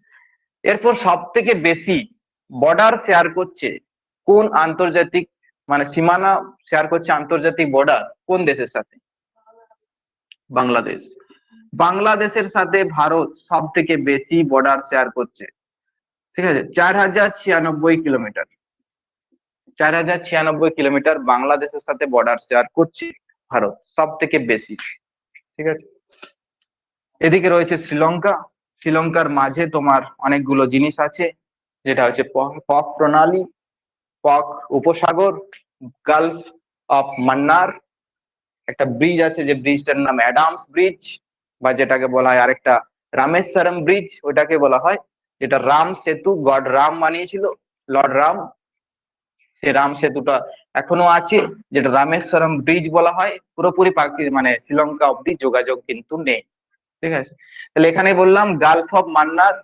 এরপর সব থেকে বেশি বর্ডার শেয়ার করছে কোন আন্তর্জাতিক, মানে সীমানা শেয়ার করছে আন্তর্জাতিক বর্ডার কোন দেশের সাথে? বাংলাদেশ। বাংলাদেশের সাথে ভারত সব থেকে বেশি বর্ডার শেয়ার করছে, ঠিক আছে, 4096 কিলোমিটার। 4096 কিলোমিটার বাংলাদেশের সাথে বর্ডার শেয়ার করছে ভারত, সব থেকে বেশি, ঠিক আছে। এদিকে রয়েছে শ্রীলঙ্কা। শ্রীলঙ্কার মাঝে তোমার অনেকগুলো জিনিস আছে, যেটা হচ্ছে পক প্রণালী, পক উপসাগর, গালফ অফ মান্নার, একটা ব্রিজ আছে, যে ব্রিজটার নাম অ্যাডামস ব্রিজ, বা যেটাকে বলা হয় আরেকটা রামেশ্বরম ব্রিজ, ওটাকে বলা হয়, যেটা রাম সেতু, গড রাম বানিয়েছিল, লর্ড রাম, সেই রাম সেতুটা এখনো আছে, যেটা রামেশ্বরম ব্রিজ বলা হয়। পুরোপুরি মানে শ্রীলঙ্কা অব্দি যোগাযোগ কিন্তু নেই, ঠিক আছে। তাহলে এখানে বললাম গালফ অফ মান্নার,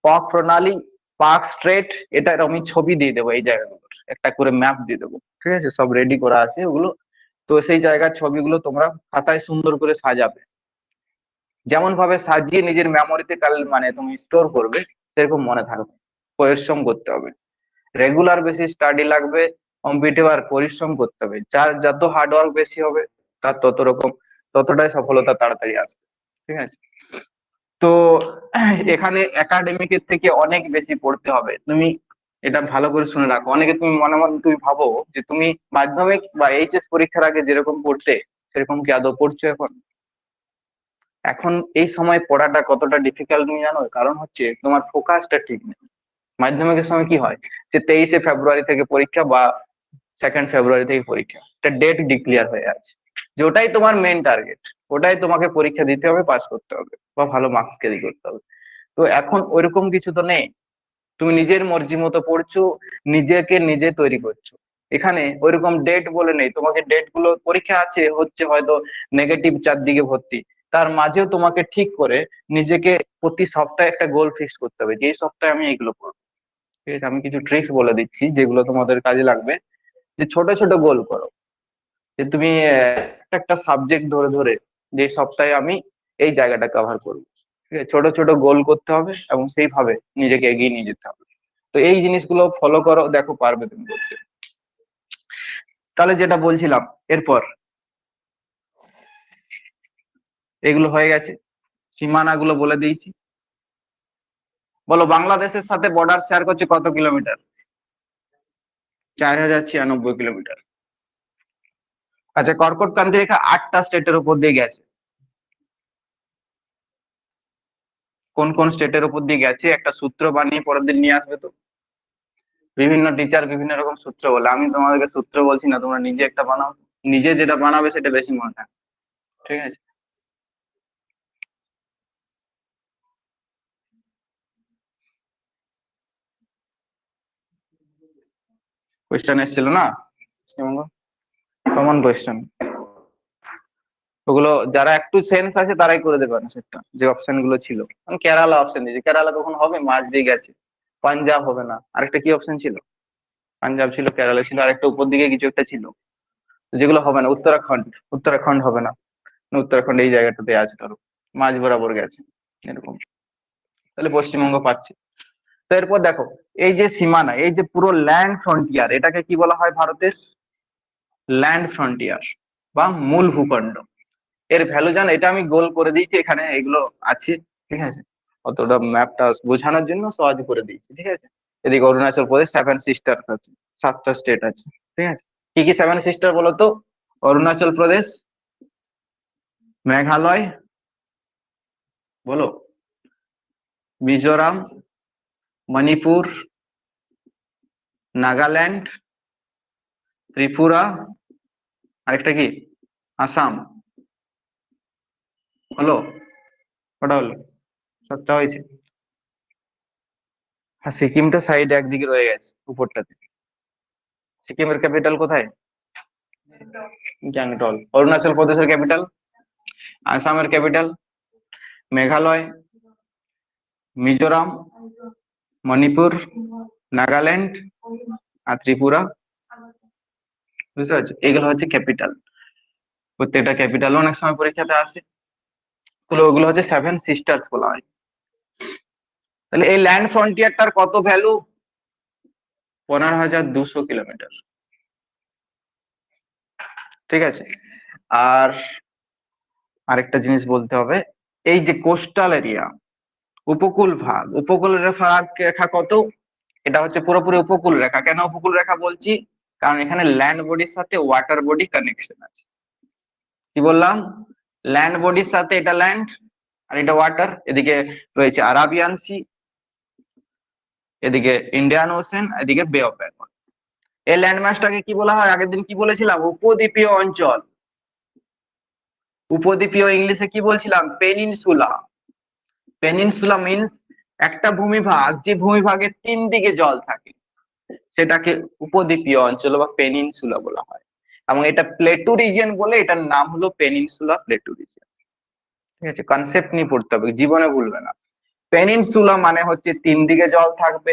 পক প্রণালী, পাক স্ট্রেট, এটা আমি ছবি দিয়ে দেবো, এই জায়গাগুলোর একটা করে ম্যাপ দিয়ে দেবো, ঠিক আছে, সব রেডি করা আছে ওগুলো। তো সেই জায়গার ছবিগুলো তোমরা খাতায় সুন্দর করে সাজাবে, যেমন ভাবে সাজিয়ে নিজের মেমোরিতে কাল মানে তুমি স্টোর করবে, সেরকম মনে থাকবে। পরিশ্রম করতে হবে, রেগুলার বেশি স্টাডি লাগবে, কম্পিটিটিভ আর পরিশ্রম করতে হবে। যার যত হার্ডওয়ার্ক বেশি হবে, তার ততটাই সফলতা তাড়াতাড়ি আসবে, ঠিক আছে। তো এখানে একাডেমিকের থেকে অনেক বেশি পড়তে হবে। তুমি এটা ভালো করে শুনে রাখো, অনেকে তুমি মনে মনে তুমি ভাবো যে তুমি মাধ্যমিক বা HS পরীক্ষার আগে যেরকম পড়তে, সেরকম কি আদৌ পড়ছো এখন? এখন এই সময় পড়াটা কতটা ডিফিকাল্ট তুমি জানো? কারণ হচ্ছে তোমার ফোকাসটা ঠিক নেই। মাধ্যমিকের সময় কি হয়, যে 23শে ফেব্রুয়ারি থেকে পরীক্ষা বা 2nd ফেব্রুয়ারি থেকে পরীক্ষা, একটা ডেট ডিক্লেয়ার হয়ে আছে, যে ওটাই তোমার মেন টার্গেট, ওটাই তোমাকে পরীক্ষা দিতে হবে, পাস করতে হবে বা ভালো মার্কস ক্যারি করতে হবে। তো এখন ওইরকম কিছু তো নেই, তুমি নিজের মর্জি মতো পড়ছো, নিজেকে নিজে তৈরি করছো। এখানে ওইরকম ডেট বলে নেই, তোমাকে ডেট গুলো পরীক্ষা আছে হচ্ছে হয়তো নেগেটিভ চারদিকে ভর্তি, তার মাঝেও তোমাকে ঠিক করে নিজেকে প্রতি সপ্তাহে একটা গোল ফিক্স করতে হবে যে এই সপ্তাহে আমি এইগুলো করবো। ঠিক আছে, আমি কিছু ট্রিক্স বলে দিচ্ছি যেগুলো তোমাদের কাজে লাগবে। যে ছোট ছোট গোল করো, যে তুমি একটা একটা সাবজেক্ট ধরে ধরে যে এই সপ্তাহে আমি এই জায়গাটা কভার করবো। ঠিক আছে, ছোট ছোট গোল করতে হবে এবং সেইভাবে নিজেকে এগিয়ে নিয়ে যেতে হবে। তো এই জিনিসগুলো ফলো করো, দেখো পারবে তুমি করতে। তাহলে যেটা বলছিলাম, এরপর এগুলো হয়ে গেছে, সীমানা গুলো বলে দিয়েছি। বলো বাংলাদেশের সাথে বর্ডার শেয়ার করছে কত কিলোমিটার? 4096 কিলোমিটার। আচ্ছা, কর্কট ক্রান্তি রেখা 8টা স্টেটের উপর দিয়ে গেছে। কোন কোন স্টেটের উপর দিয়ে গেছে একটা সূত্র বানিয়ে পরের দিন নিয়ে আসবে তো। বিভিন্ন টিচার বিভিন্ন রকম সূত্র বলে, আমি তোমাদেরকে সূত্র বলছি না, তোমরা নিজে একটা বানাও। নিজে যেটা বানাবে সেটা বেশি মনে থাকে। ঠিক আছে, কোয়েশ্চেন এসেছিল না কমন কোয়েশ্চেন, ওগুলো যারা একটু সেন্স আছে তারাই করে দেবে না সেটা, যে অপশন গুলো ছিল। আমি কেরালা অপশন দিয়েছি, কেরালা কখন হবে, মাঝ দিয়ে গেছে। পাঞ্জাব হবে না, আরেকটা কি অপশন ছিল? পাঞ্জাব ছিল, কেরালা ছিল, আরেকটা উপর দিকে কিছু একটা ছিল। যেগুলো হবে না, উত্তরাখণ্ড, উত্তরাখণ্ড হবে না। উত্তরাখণ্ড এই জায়গাটাতে আছে, ধরো মাঝ বরাবর গেছে এরকম। তাহলে পশ্চিমবঙ্গ পাচ্ছে। তো এরপর দেখো, এই যে সীমানা, এই যে পুরো ল্যান্ড ফ্রন্টিয়ার, এটাকে কি বলা হয় ভারতের? ল্যান্ড ফ্রন্টিয়ার বা মূল ভূখণ্ড। এর ভ্যালু জানো, এটা আমি গোল করে দিয়েছি, এখানে এগুলো আছে। ঠিক আছে, অতটা ম্যাপটা বোঝানোর জন্য সহজ করে দিয়েছি। ঠিক আছে, এদিকে অরুণাচল প্রদেশ 7 সিস্টার্স আছে, 7টা স্টেট আছে। ঠিক আছে, কি কি 7 সিস্টার বলো তো? অরুণাচল প্রদেশ, মেঘালয়, বলো, মিজোরাম, মণিপুর, নাগাল্যান্ড, ত্রিপুরা, আরেকটা কি, আসাম। হলো, কটা হলো? 7টা হয়েছে। আর সিকিমটা সাইড একদিকে রয়ে গেছে উপরটাতে। সিকিমের ক্যাপিটাল কোথায়? গ্যাংটল। অরুণাচল প্রদেশের ক্যাপিটাল, আসামের ক্যাপিটাল, মেঘালয়, মিজোরাম, মণিপুর, নাগাল্যান্ড আর ত্রিপুরা। বুঝতে পারছো, এগুলো হচ্ছে ক্যাপিটাল। প্রত্যেকটা ক্যাপিটাল অনেক সময় পরীক্ষাতে আসে। ওগুলো হচ্ছে 7 সিস্টার্স বলা হয়। তাহলে এই ল্যান্ড ফ্রন্টিয়ারটার কত ভ্যালু? 15,200 কিলোমিটার। ঠিক আছে, আর আরেকটা জিনিস বলতে হবে, এই যে কোস্টাল এরিয়া, উপকূল ভাগ, উপকূল ভাগ রেখা কত? এটা হচ্ছে পুরোপুরি উপকূল রেখা। কেন উপকূল রেখা বলছি? কারণ এখানে ল্যান্ড বডির সাথে ওয়াটার বডি কানেকশন আছে। কি বললাম? ল্যান্ড বডির সাথে এটা ল্যান্ড আর এটা ওয়াটার। এদিকে রয়েছে আরাবিয়ান সি, এদিকে ইন্ডিয়ান ওশেন, এদিকে বে অফ বেঙ্গল। এই ল্যান্ডমাসটাকে কি বলা হয়? আগের দিন কি বলেছিলাম? উপদ্বীপীয় অঞ্চল। উপদ্বীপীয় ইংলিশে কি বলছিলাম? পেনিনসুলা। পেনিনসুলা মিন্স একটা ভূমিভাগ, যে ভূমিভাগের 3 দিকে জল থাকে সেটাকে উপদ্বীপীয় অঞ্চল বা পেনিনসুলা বলা হয়। এবং এটা প্লেটু রিজিয়ন বলে, এটার নাম হলো পেনিনসুলা প্লেটু রিজিয়ন। ঠিক আছে, কনসেপ্ট নিয়ে পড়তে হবে, জীবনে ভুলবে না। পেনিনসুলা মানে হচ্ছে 3 দিকে জল থাকবে,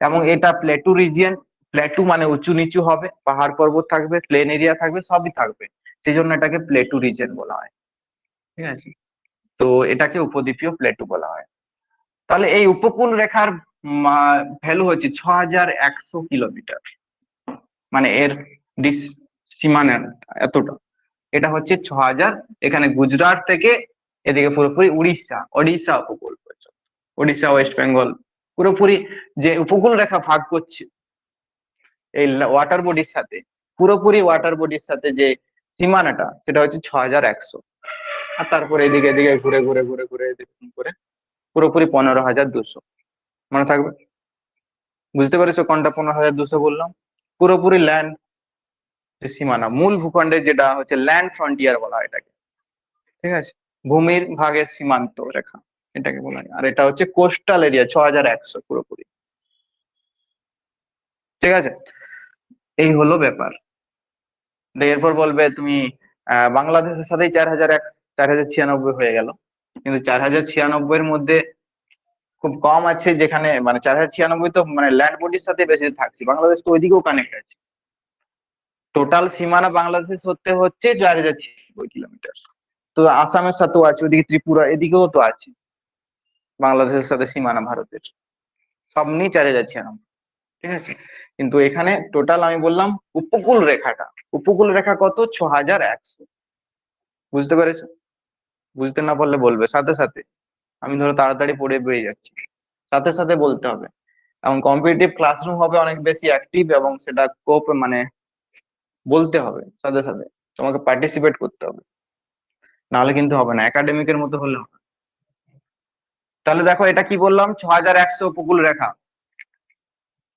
এবং এটা প্লেটু রিজিয়ন। প্লেটু মানে উঁচু নিচু হবে, পাহাড় পর্বত থাকবে, প্লেন এরিয়া থাকবে, সবই থাকবে, সেই জন্য এটাকে প্লেটু রিজিয়ন বলা হয়। ঠিক আছে, তো এটাকে উপদ্বীপীয় প্লেটু বলা হয়। তাহলে এই উপকূল রেখার ভ্যালু হচ্ছে 6,100 কিলোমিটার, মানে এর সীমানা এতটা। এটা হচ্ছে 6,000। এখানে গুজরাট থেকে এদিকে পুরোপুরি উড়িষ্যা, ওড়িশা উপকূল পর্যন্ত, ওড়িশা, ওয়েস্ট বেঙ্গল, পুরোপুরি যে উপকূল রেখা ভাগ করছে এই ওয়াটার বডির সাথে, পুরোপুরি ওয়াটার বডির সাথে যে সীমানাটা, সেটা হচ্ছে 6,100। আর তারপরে এদিকে এদিকে ঘুরে ঘুরে ঘুরে ঘুরে এরকম করে পুরোপুরি 15,200। মনে থাকবে? বুঝতে পেরেছো কোনটা 15,200 বললাম? পুরোপুরি ল্যান্ড, যে সীমানা, মূল ভূখণ্ডের যেটা হচ্ছে ল্যান্ড ফ্রন্টিয়ার বলা হয় এটাকে, ঠিক আছে, ভূমির ভাগের সীমান্ত রেখা এটাকে বলা হয়। আর এটা হচ্ছে কোস্টাল এরিয়া 6100 পুরোপুরি, ঠিক আছে। এই হলো ব্যাপার। এরপর বলবে তুমি বাংলাদেশের সাথেই 4096 হয়ে গেল, কিন্তু 4096 এর মধ্যে খুব কম আছে যেখানে, মানে 4096 তো মানে ল্যান্ড বডির সাথে বেশি থাকছে, বাংলাদেশ তো ওইদিকেও কানেক্ট আছে। টোটাল সীমানা বাংলাদেশ হতে হচ্ছে 4096 কিলোমিটার। তো আসামের সাথেও আছে, ওইদিকে ত্রিপুরা এদিকেও তো আছে বাংলাদেশের সাথে সীমানা ভারতের, সব নিয়ে 4096, ঠিক আছে। কিন্তু এখানে টোটাল আমি বললাম উপকূল রেখাটা, উপকূল রেখা কত, 6100। বুঝতে পেরেছো? বুঝতে না পারলে বলবে সাথে সাথে, আমি ধরো তাড়াতাড়ি পড়ে বেরিয়ে যাচ্ছি, সাথে সাথে বলতে হবে। এবং কম্পিটিটিভ ক্লাসরুম হবে অনেক বেশি অ্যাক্টিভ, এবং সেটা কোপ মানে বলতে হবে সাথে সাথে, তোমাকে পার্টিসিপেট করতে হবে, নাহলে কিন্তু হবে না, একাডেমিকের মতো হলে হবে। তাহলে দেখো এটা কি বললাম, 6100 উপকূল রেখা।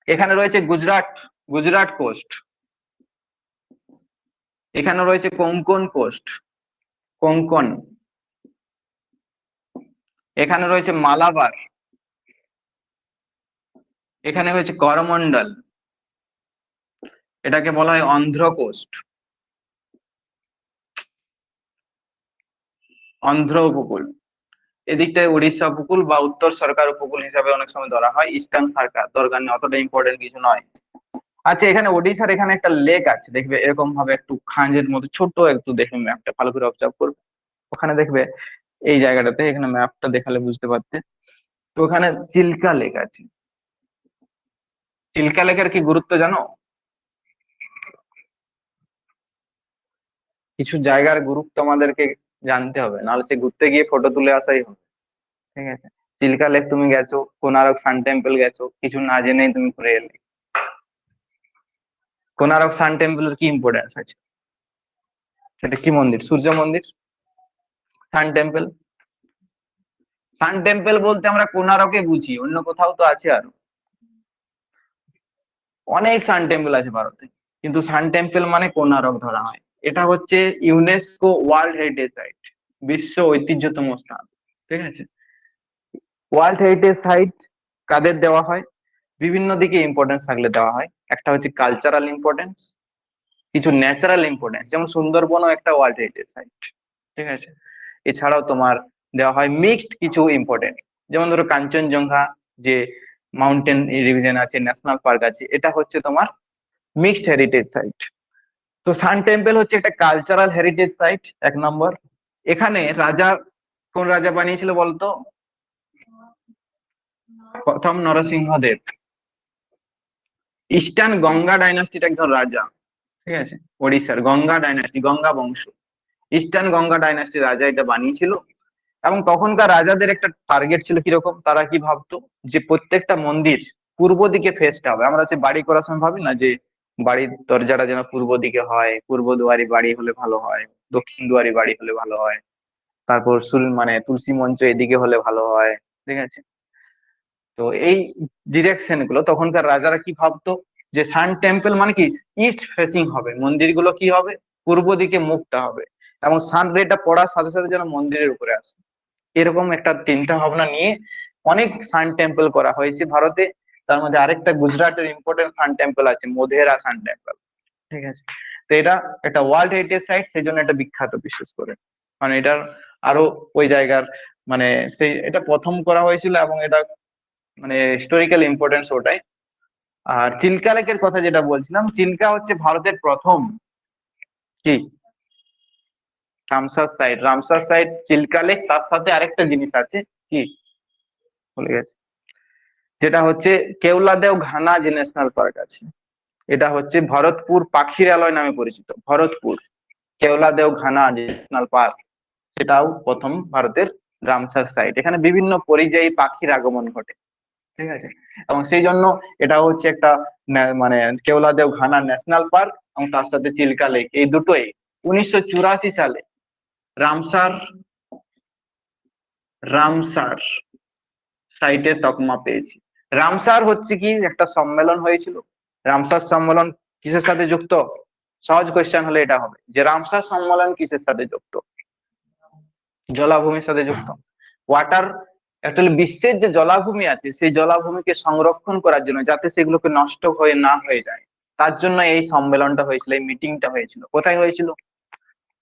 এখানে রয়েছে গুজরাট, গুজরাট কোস্ট, এখানে রয়েছে কোঙ্কন কোস্ট, কোঙ্কন, এখানে রয়েছে মালাবার, এখানে রয়েছে করমন্ডল, এটাকে বলা হয় অন্ধ্র কোস্ট, অন্ধ্র উপকূল। এদিকটায় উড়িষ্যা উপকূল বা উত্তর সরকার উপকূল হিসাবে অনেক সময় ধরা হয়, ইস্টার্ন সরকার দরকার নেই, অতটা ইম্পর্টেন্ট কিছু নয়। আচ্ছা, এখানে ওডিশার এখানে একটা লেক আছে, দেখবে এরকম ভাবে একটু খাঁজের মতো ছোট, একটু দেখবে ম্যাপটা ভালো করে অবজার্ভ করবে, ওখানে দেখবে এই জায়গাটাতে, এখানে ম্যাপটা দেখালে বুঝতে পারতে। তো ওখানে চিল্কা লেক আছে। চিল্কা লেকের কি গুরুত্ব জানো? কিছু জায়গার গুরুত্ব আমাদেরকে জানতে হবে, নাহলে সে ঘুরতে গিয়ে ফটো তুলে আসাই হবে, ঠিক আছে। চিল্কা লেক তুমি গেছো, কোনারক সান টেম্পল গেছো, কিছু না জেনেই তুমি ঘুরে এলে। কোনারক সান টেম্পলের কি ইম্পর্টেন্স আছে? সেটা কি মন্দির? সূর্য মন্দির। সান টেম্পল, সান টেম্পল বলতে আমরা কোনারকে বুঝি, অন্য কোথাও তো আছে আরো অনেক সান টেম্পল আছে ভারতে, কিন্তু সান টেম্পল মানে কোনারক ধরা হয়। এটা হচ্ছে ইউনেস্কো ওয়ার্ল্ড হেরিটেজ সাইট, বিশ্ব ঐতিহ্যতম স্থান, ঠিক আছে। ওয়ার্ল্ড হেরিটেজ সাইট কাদের দেওয়া হয়? বিভিন্ন দিকে ইম্পর্টেন্স থাকলে দেওয়া হয়। একটা হচ্ছে কালচারাল ইম্পর্টেন্স, কিছু ন্যাচারাল ইম্পর্টেন্স, যেমন সুন্দরবনও একটা ওয়ার্ল্ড হেরিটেজ সাইট, ঠিক আছে। এছাড়াও তোমার দেওয়া হয় মিক্সড কিছু ইম্পর্টেন্স, যেমন ধরো কাঞ্চনজঙ্ঘা যে মাউন্টেন রিভিশন আছে, ন্যাশনাল পার্ক আছে, এটা হচ্ছে তোমার মিক্সড হেরিটেজ সাইট। তো সান টেম্পল হচ্ছে একটা কালচারাল হেরিটেজ সাইট, 1 নম্বর। এখানে রাজা, কোন রাজা বানিয়েছিল বলতো? প্রথম নরসিংহদেব, ইস্টার্ন গঙ্গা ডাইনাস্টির একজন রাজা, ঠিক আছে, ওড়িশার গঙ্গা ডাইনাস্টি, গঙ্গা বংশ, ইস্টার্ন গঙ্গা ডাইনাস্টির রাজা এটা বানিয়েছিল। এবং তখনকার রাজাদের একটা টার্গেট ছিল কিরকম, তারা কি ভাবতো যে প্রত্যেকটা মন্দির পূর্ব দিকে ফেসটা হবে। আমরা যে বাড়ি করার সময় ভাবি না যে বাড়ির দরজাটা যেন পূর্ব দিকে হয়, পূর্ব দুয়ারি বাড়ি হলে ভালো হয়, দক্ষিণ দুয়ারি বাড়ি হলে ভালো হয়, তারপর মানে তুলসী মঞ্চ এদিকে হলে ভালো হয়, ঠিক আছে। তো এই ডিরেকশন গুলো তখনকার রাজারা কি ভাবতো, যে সান টেম্পল মানে কি ইস্ট ফেসিং হবে, মন্দিরগুলো কি হবে পূর্ব দিকে মুখটা হবে, এবং সান রেটা পড়ার সাথে সাথে যেন মন্দিরের উপরে আসে। এরকম একটা চিন্তা ভাবনা নিয়ে অনেক সান টেম্পল করা হয়েছে ভারতে। তার মধ্যে আরেকটা গুজরাটের ইম্পর্টেন্ট সান টেম্পল আছে, মোধেরা সান টেম্পল, ঠিক আছে। তো এটা একটা ওয়ার্ল্ড হেরিটেজ সাইট, সেই জন্য এটা বিখ্যাত বিশেষ করে, মানে এটার আরো ওই জায়গার মানে সেই এটা প্রথম করা হয়েছিল, এবং এটা মানে হিস্টোরিক্যাল ইম্পর্টেন্স ওটাই। আর চিল্কা লেকের কথা যেটা বলছিলাম, চিল্কা হচ্ছে ভারতের প্রথম কি Ramsar site, Ramsar site Chilika lake, তার সাথে আরেকটা জিনিস আছে কি ভুলে গেছি, যেটা হচ্ছে কেওলাদেও ঘানা যে ন্যাশনাল পার্ক আছে, এটা হচ্ছে ভরতপুর পাখিরালয় নামে পরিচিত। ভরতপুর কেওলাদেও ঘানা যে ন্যাশনাল পার্ক, সেটাও প্রথম ভারতের রামসার সাইট। এখানে বিভিন্ন পরিযায়ী পাখির আগমন ঘটে, ঠিক আছে। এবং সেই জন্য এটা হচ্ছে একটা মানে কেওলাদেও ঘানা ন্যাশনাল পার্ক, এবং তার সাথে চিল্কা লেক, এই দুটোই 1984 সালে রামসার রামসার সাইটে তকমা পেয়েছি। রামসার হচ্ছে কি একটা সম্মেলন হয়েছিল, রামসার সম্মেলন কিসের সাথে যুক্ত? সহজ কোয়েশ্চেন হলে এটা হবে যে রামসার সম্মেলন কিসের সাথে যুক্ত? জলাভূমির সাথে যুক্ত। ওয়াটার, অ্যাকচুয়ালি বিশ্বের যে জলাভূমি আছে সেই জলাভূমিকে সংরক্ষণ করার জন্য, যাতে সেগুলোকে নষ্ট হয়ে না হয়ে যায়, তার জন্য এই সম্মেলনটা হয়েছিল, এই মিটিংটা হয়েছিল। কোথায় হয়েছিল?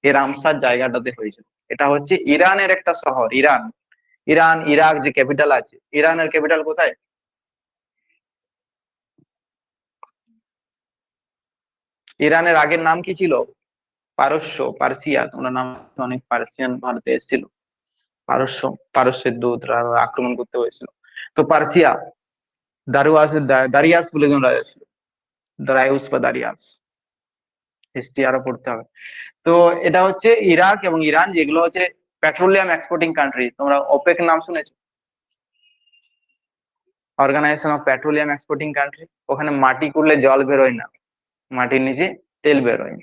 এই রামসার জায়গাটাতে হয়েছিল। এটা হচ্ছে ইরানের একটা শহর, ইরান। ইরান, ইরাক যে ক্যাপিটাল আছে, ইরানের ক্যাপিটাল কোথায়? ইরানের আগের নাম কি ছিল? পারস্য, পার্সিয়া। তোমরা নাম, অনেক পার্সিয়ান ভারতে এসেছিল। পারস্য, পারস্যের দূতরা আক্রমণ করতে হয়েছিল। তো পার্সিয়া, দারিয়াস বলে একজন রাজা ছিল। দারায়ুস বা দারিয়াস, হিস্ট্রি আরো পড়তে হবে। তো এটা হচ্ছে ইরাক এবং ইরান, যেগুলো হচ্ছে পেট্রোলিয়াম এক্সপোর্টিং কান্ট্রি। তোমরা ওপেক নাম শুনেছো? Organisation of petroleum exporting country. ওখানে মাটি করলে জল বেরোয় না, মাটির নিচে তেল বেরোয়।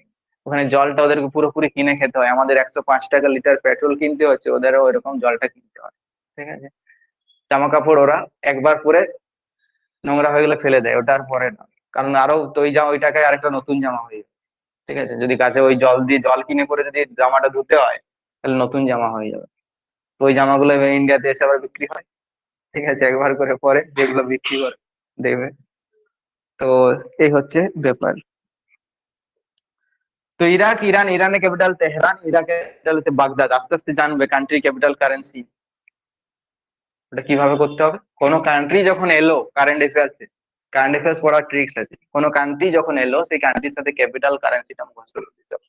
ওখানে জলটা ওদেরকে পুরোপুরি কিনে খেতে হয়। আমাদের 105 টাকা লিটার পেট্রোল কিনতে হচ্ছে, ওদেরও ওইরকম জলটা কিনতে হয়। ঠিক আছে। জামা কাপড় ওরা একবার পরে নোংরা হয়ে গেলে ফেলে দেয়, ওটা আর পরে না। কারণ আরো তো ওই টাকায় আরেকটা নতুন জামা হয়ে যায়। ঠিক আছে, যদি কাছে ওই জল দিয়ে, জল কিনে করে যদি জামাটা ধুতে হয়, তাহলে নতুন জামা হয়ে যাবে। তো ওই জামাগুলো ইন্ডিয়াতে এসে আবার বিক্রি হয়। ঠিক আছে, একবার করে পরে যেগুলো বিক্রি করে দেবে। তো এই হচ্ছে ব্যাপার। তো ইরাক, ইরান, ইরানের ক্যাপিটাল তেহরান, ইরাকের ক্যাপিটাল হচ্ছে বাগদাদ। আস্তে আস্তে জানবে কান্ট্রি ক্যাপিটাল কারেন্সি ওটা কিভাবে করতে হবে। কোন কান্ট্রি যখন এলো কারেন্ট অ্যাফেয়ার্সে, কারেন্ট অ্যাফেয়ার্স পড়ার ট্রিক্স আছে। কোন কান্ট্রি যখন এলো সেই কান্ট্রির সাথে ক্যাপিটাল কারেন্সিটা মুখস্থ করে দিতে হবে।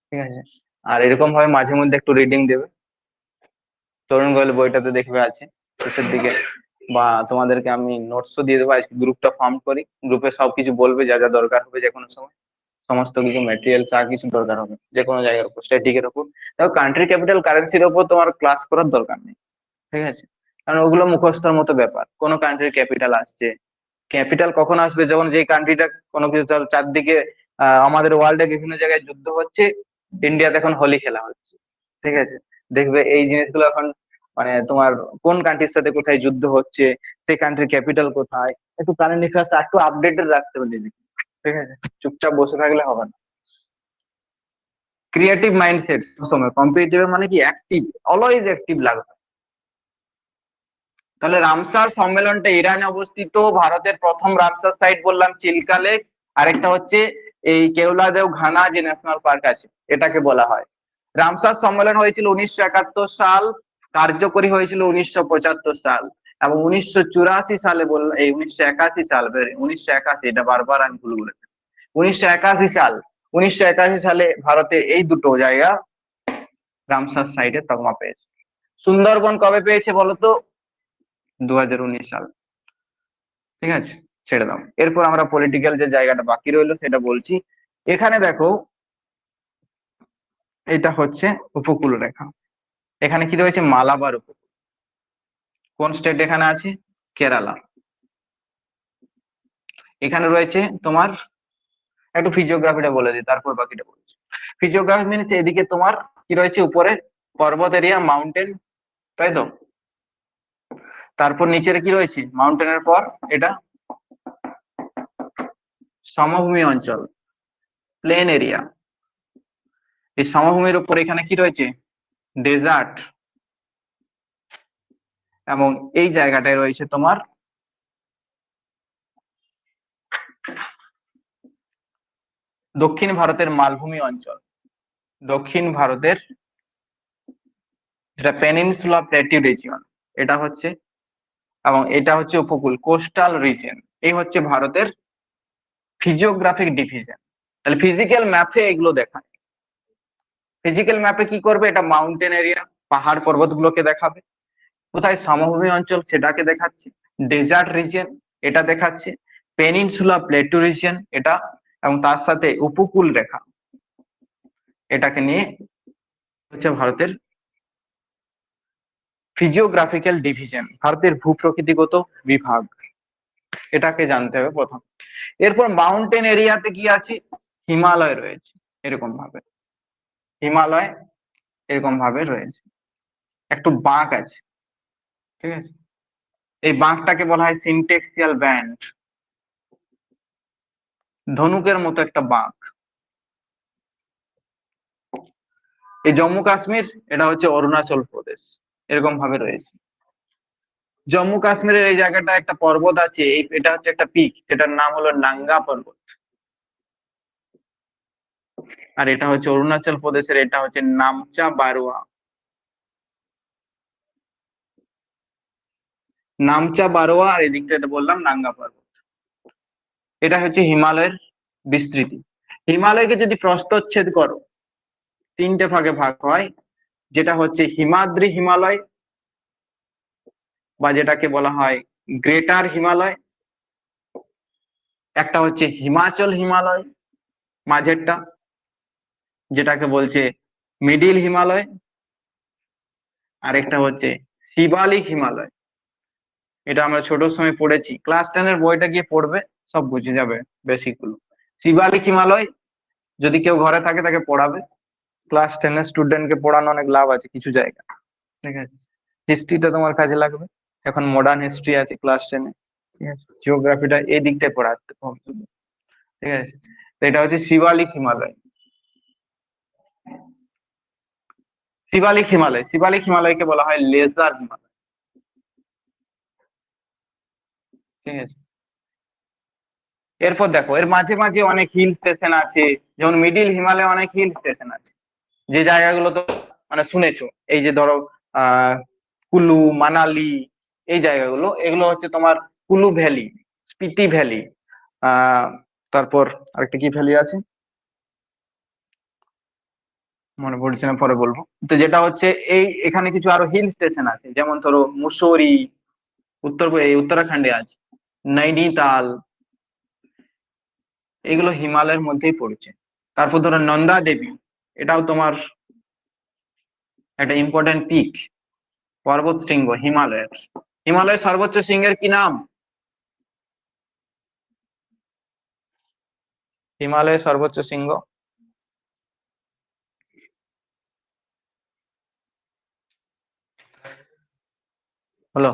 ঠিক আছে। আর এরকম ভাবে মাঝে মধ্যে একটু রিডিং দেবে। তরুণ গোয়েল বইটাতে দেখবে আছে শেষের দিকে, বা তোমাদেরকে আমি নোটসও দিয়ে দেবো। আজকে গ্রুপটা ফর্ম করি, গ্রুপে সবকিছু বলবে যা যা দরকার হবে যে কোনো সময়। সমস্ত কিছু ম্যাটেরিয়াল যা কিছু দরকার হবে যে কোনো জায়গার উপর, স্ট্যাটিকের উপর। দেখো কান্ট্রি ক্যাপিটাল কারেন্সির উপর তোমার ক্লাস করার দরকার নেই। ঠিক আছে, কারণ ওগুলো মুখস্থর মতো ব্যাপার। কোন কান্ট্রির ক্যাপিটাল আসছে, ক্যাপিটাল কখন আসবে, যখন যে কান্ট্রিটা কোনো কিছু চারদিকে, আমাদের ওয়ার্ল্ডে বিভিন্ন জায়গায় যুদ্ধ হচ্ছে, ইন্ডিয়াতে এখন হোলি খেলা হচ্ছে। ঠিক আছে, দেখবে এই জিনিসগুলো এখন, মানে তোমার কোন কান্ট্রির সাথে কোথায় যুদ্ধ হচ্ছে, সেই কান্ট্রির ক্যাপিটাল কোথায়, একটু কারেন্ট অ্যাফেয়ার্স একটু আপডেটেড রাখতে হবে নিজেকে। ঠিক আছে, চুপচাপ বসে থাকলে হবে না। ক্রিয়েটিভ মাইন্ডসেট সবসময়, কম্পিটিটিভ মানে কি, অ্যাক্টিভ, অলওয়েজ অ্যাক্টিভ লাগবে। তাহলে রামসার সম্মেলনটা ইরানে অবস্থিত। ভারতের প্রথম রামসার সাইট বললাম চিল্কা লেক। আরেকটা হচ্ছে এই কেওলাদেও ঘানা যে ন্যাশনাল পার্ক আছে, এটাকে বলা হয়। রামসার সম্মেলন হয়েছিল 1971 সাল, কার্যকরী হয়েছিল 1975 সাল, এবং 1984 সালে এই 1981 সাল, 1981, এটা বারবার আমি ভুল বলেছি। 1981 সাল, 1981 সালে ভারতে এই দুটো জায়গা রামসার সাইটে তকমা পেয়েছে। সুন্দরবন কবে পেয়েছে বলতো? 2019 সাল। ঠিক আছে, ছেড়ে দাও। এরপর আমরা পলিটিক্যাল যে জায়গাটা বাকি রইলো সেটা বলছি। এখানে দেখো, এটা হচ্ছে উপকূল রেখা। এখানে কি রয়েছে? মালাবার উপকূল। কোন স্টেট এখানে আছে? কেরালা। এখানে রয়েছে তোমার, একটু ফিজিওগ্রাফিটা বলে দিই তারপর বাকিটা বলছি। ফিজিওগ্রাফি মিনস এদিকে তোমার কি রয়েছে? উপরে পর্বত এরিয়া, মাউন্টেন, তাই তো। তারপর নিচের কি রয়েছে? মাউন্টেনের পর এটা সমভূমি অঞ্চল, প্লেন এরিয়া। এই সমভূমির উপর এখানে কি রয়েছে? ডেজার্ট। এবং এই জায়গাটায় রয়েছে তোমার দক্ষিণ ভারতের মালভূমি অঞ্চল। দক্ষিণ ভারতের যেটা পেনিনসুলা প্লেটিউ রিজিয়ন, এটা হচ্ছে, এবং এটা হচ্ছে উপকূল, কোস্টাল রিজিয়ন। এই হচ্ছে ভারতের ফিজিওগ্রাফিক ডিভিশন। তাহলে ফিজিক্যাল ম্যাপে এগুলো দেখায়। ফিজিক্যাল ম্যাপে কি করবে? এটা মাউন্টেন এরিয়া, পাহাড় পর্বত গুলোকে দেখাবে। কোথায় সমভূমি অঞ্চল সেটাকে দেখাচ্ছে। ডেজার্ট রিজিয়ন এটা দেখাচ্ছে। পেনিনসুলা প্লেটু রিজিয়ন এটা, এবং তার সাথে উপকূল রেখা, এটাকে নিয়ে হচ্ছে ভারতের ফিজিওগ্রাফিক্যাল ডিভিশন, ভারতের ভূপ্রকৃতিগত বিভাগ। এটাকে জানতে হবে প্রথম। এরপর মাউন্টেন এরিয়াতে কি আছে? হিমালয় রয়েছে এরকম ভাবে, হিমালয় এরকম ভাবে রয়েছে। একটু বাঁক আছে। ঠিক আছে, এই বাঁকটাকে বলা হয় সিনটেক্সিয়াল ব্যান্ড, ধনুকের মতো একটা বাঁক। এই জম্মু কাশ্মীর, এটা হচ্ছে অরুণাচল প্রদেশ, এরকম ভাবে রয়েছে। জম্মু কাশ্মীরের এই জায়গাটা একটা পর্বত আছে, এটা হচ্ছে একটা পিক, যেটার নাম হলো নাঙ্গা পর্বত। আর এটা হচ্ছে অরুণাচল প্রদেশের, এটা হচ্ছে নামচা বারোয়া। নামচা বারোয়া, আর এদিকটা এটা বললাম নাঙ্গা পর্বত। এটা হচ্ছে হিমালয়ের বিস্তৃতি। হিমালয়কে যদি প্রস্থচ্ছেদ করো, তিনটে ভাগে ভাগ হয়, যেটা হচ্ছে হিমাদ্রি হিমালয়, বা যেটাকে বলা হয় গ্রেটার হিমালয়। একটা হচ্ছে হিমাচল হিমালয়, মাঝেরটা, যেটাকে বলছে মিডিল হিমালয়। আর একটা হচ্ছে শিবালিক হিমালয়। এটা আমরা ছোট সময় পড়েছি, ক্লাস 10-এর বইটা গিয়ে পড়বে, সব বুঝে যাবে বেসিক গুলো। শিবালিক হিমালয়, যদি কেউ ঘরে থাকে তাকে পড়াবে, ক্লাস 10-এর স্টুডেন্টকে পড়ানো অনেক লাভ আছে কিছু জায়গা। ঠিক আছে, হিস্ট্রিটা তোমার কাজে লাগবে, এখন মডার্ন হিস্ট্রি আছে ক্লাস 10-এ। ঠিক আছে, জিওগ্রাফিটা এই দিকটায় পড়াতে হবে। ঠিক আছে, তো এটা হচ্ছে শিবালিক হিমালয়। শিবালিক হিমালয়, শিবালিক হিমালয়কে বলা হয় লেজার হিমালয়। ঠিক আছে, এরপর দেখো এর মাঝে মাঝে অনেক হিল স্টেশন আছে, যেমন মিডিল হিমালয়ে অনেক হিল স্টেশন আছে, যে জায়গাগুলো তো মানে শুনেছো, এই যে ধরো আহ কুলু, মানালি, এই জায়গাগুলো, এগুলো হচ্ছে তোমার কুলু ভ্যালি, স্পিতি ভ্যালি, আহ তারপর আরেকটা কি ভ্যালি আছে মনে পড়ছে না, পরে বলবো। তো যেটা হচ্ছে এই এখানে কিছু আরো হিল স্টেশন আছে, যেমন ধরো মুসৌরি, এই উত্তরাখণ্ডে আছে, নৈনিতাল, এগুলো হিমালয়ের মধ্যেই পড়ছে। তারপর ধরো নন্দা দেবী, এটাও তোমার একটা ইম্পর্টেন্ট পিক, পর্বত শৃঙ্গ হিমালয়ের। হিমালয়ের সর্বোচ্চ শৃঙ্গের কি নাম? হিমালয়ের সর্বোচ্চ শৃঙ্গ, হলো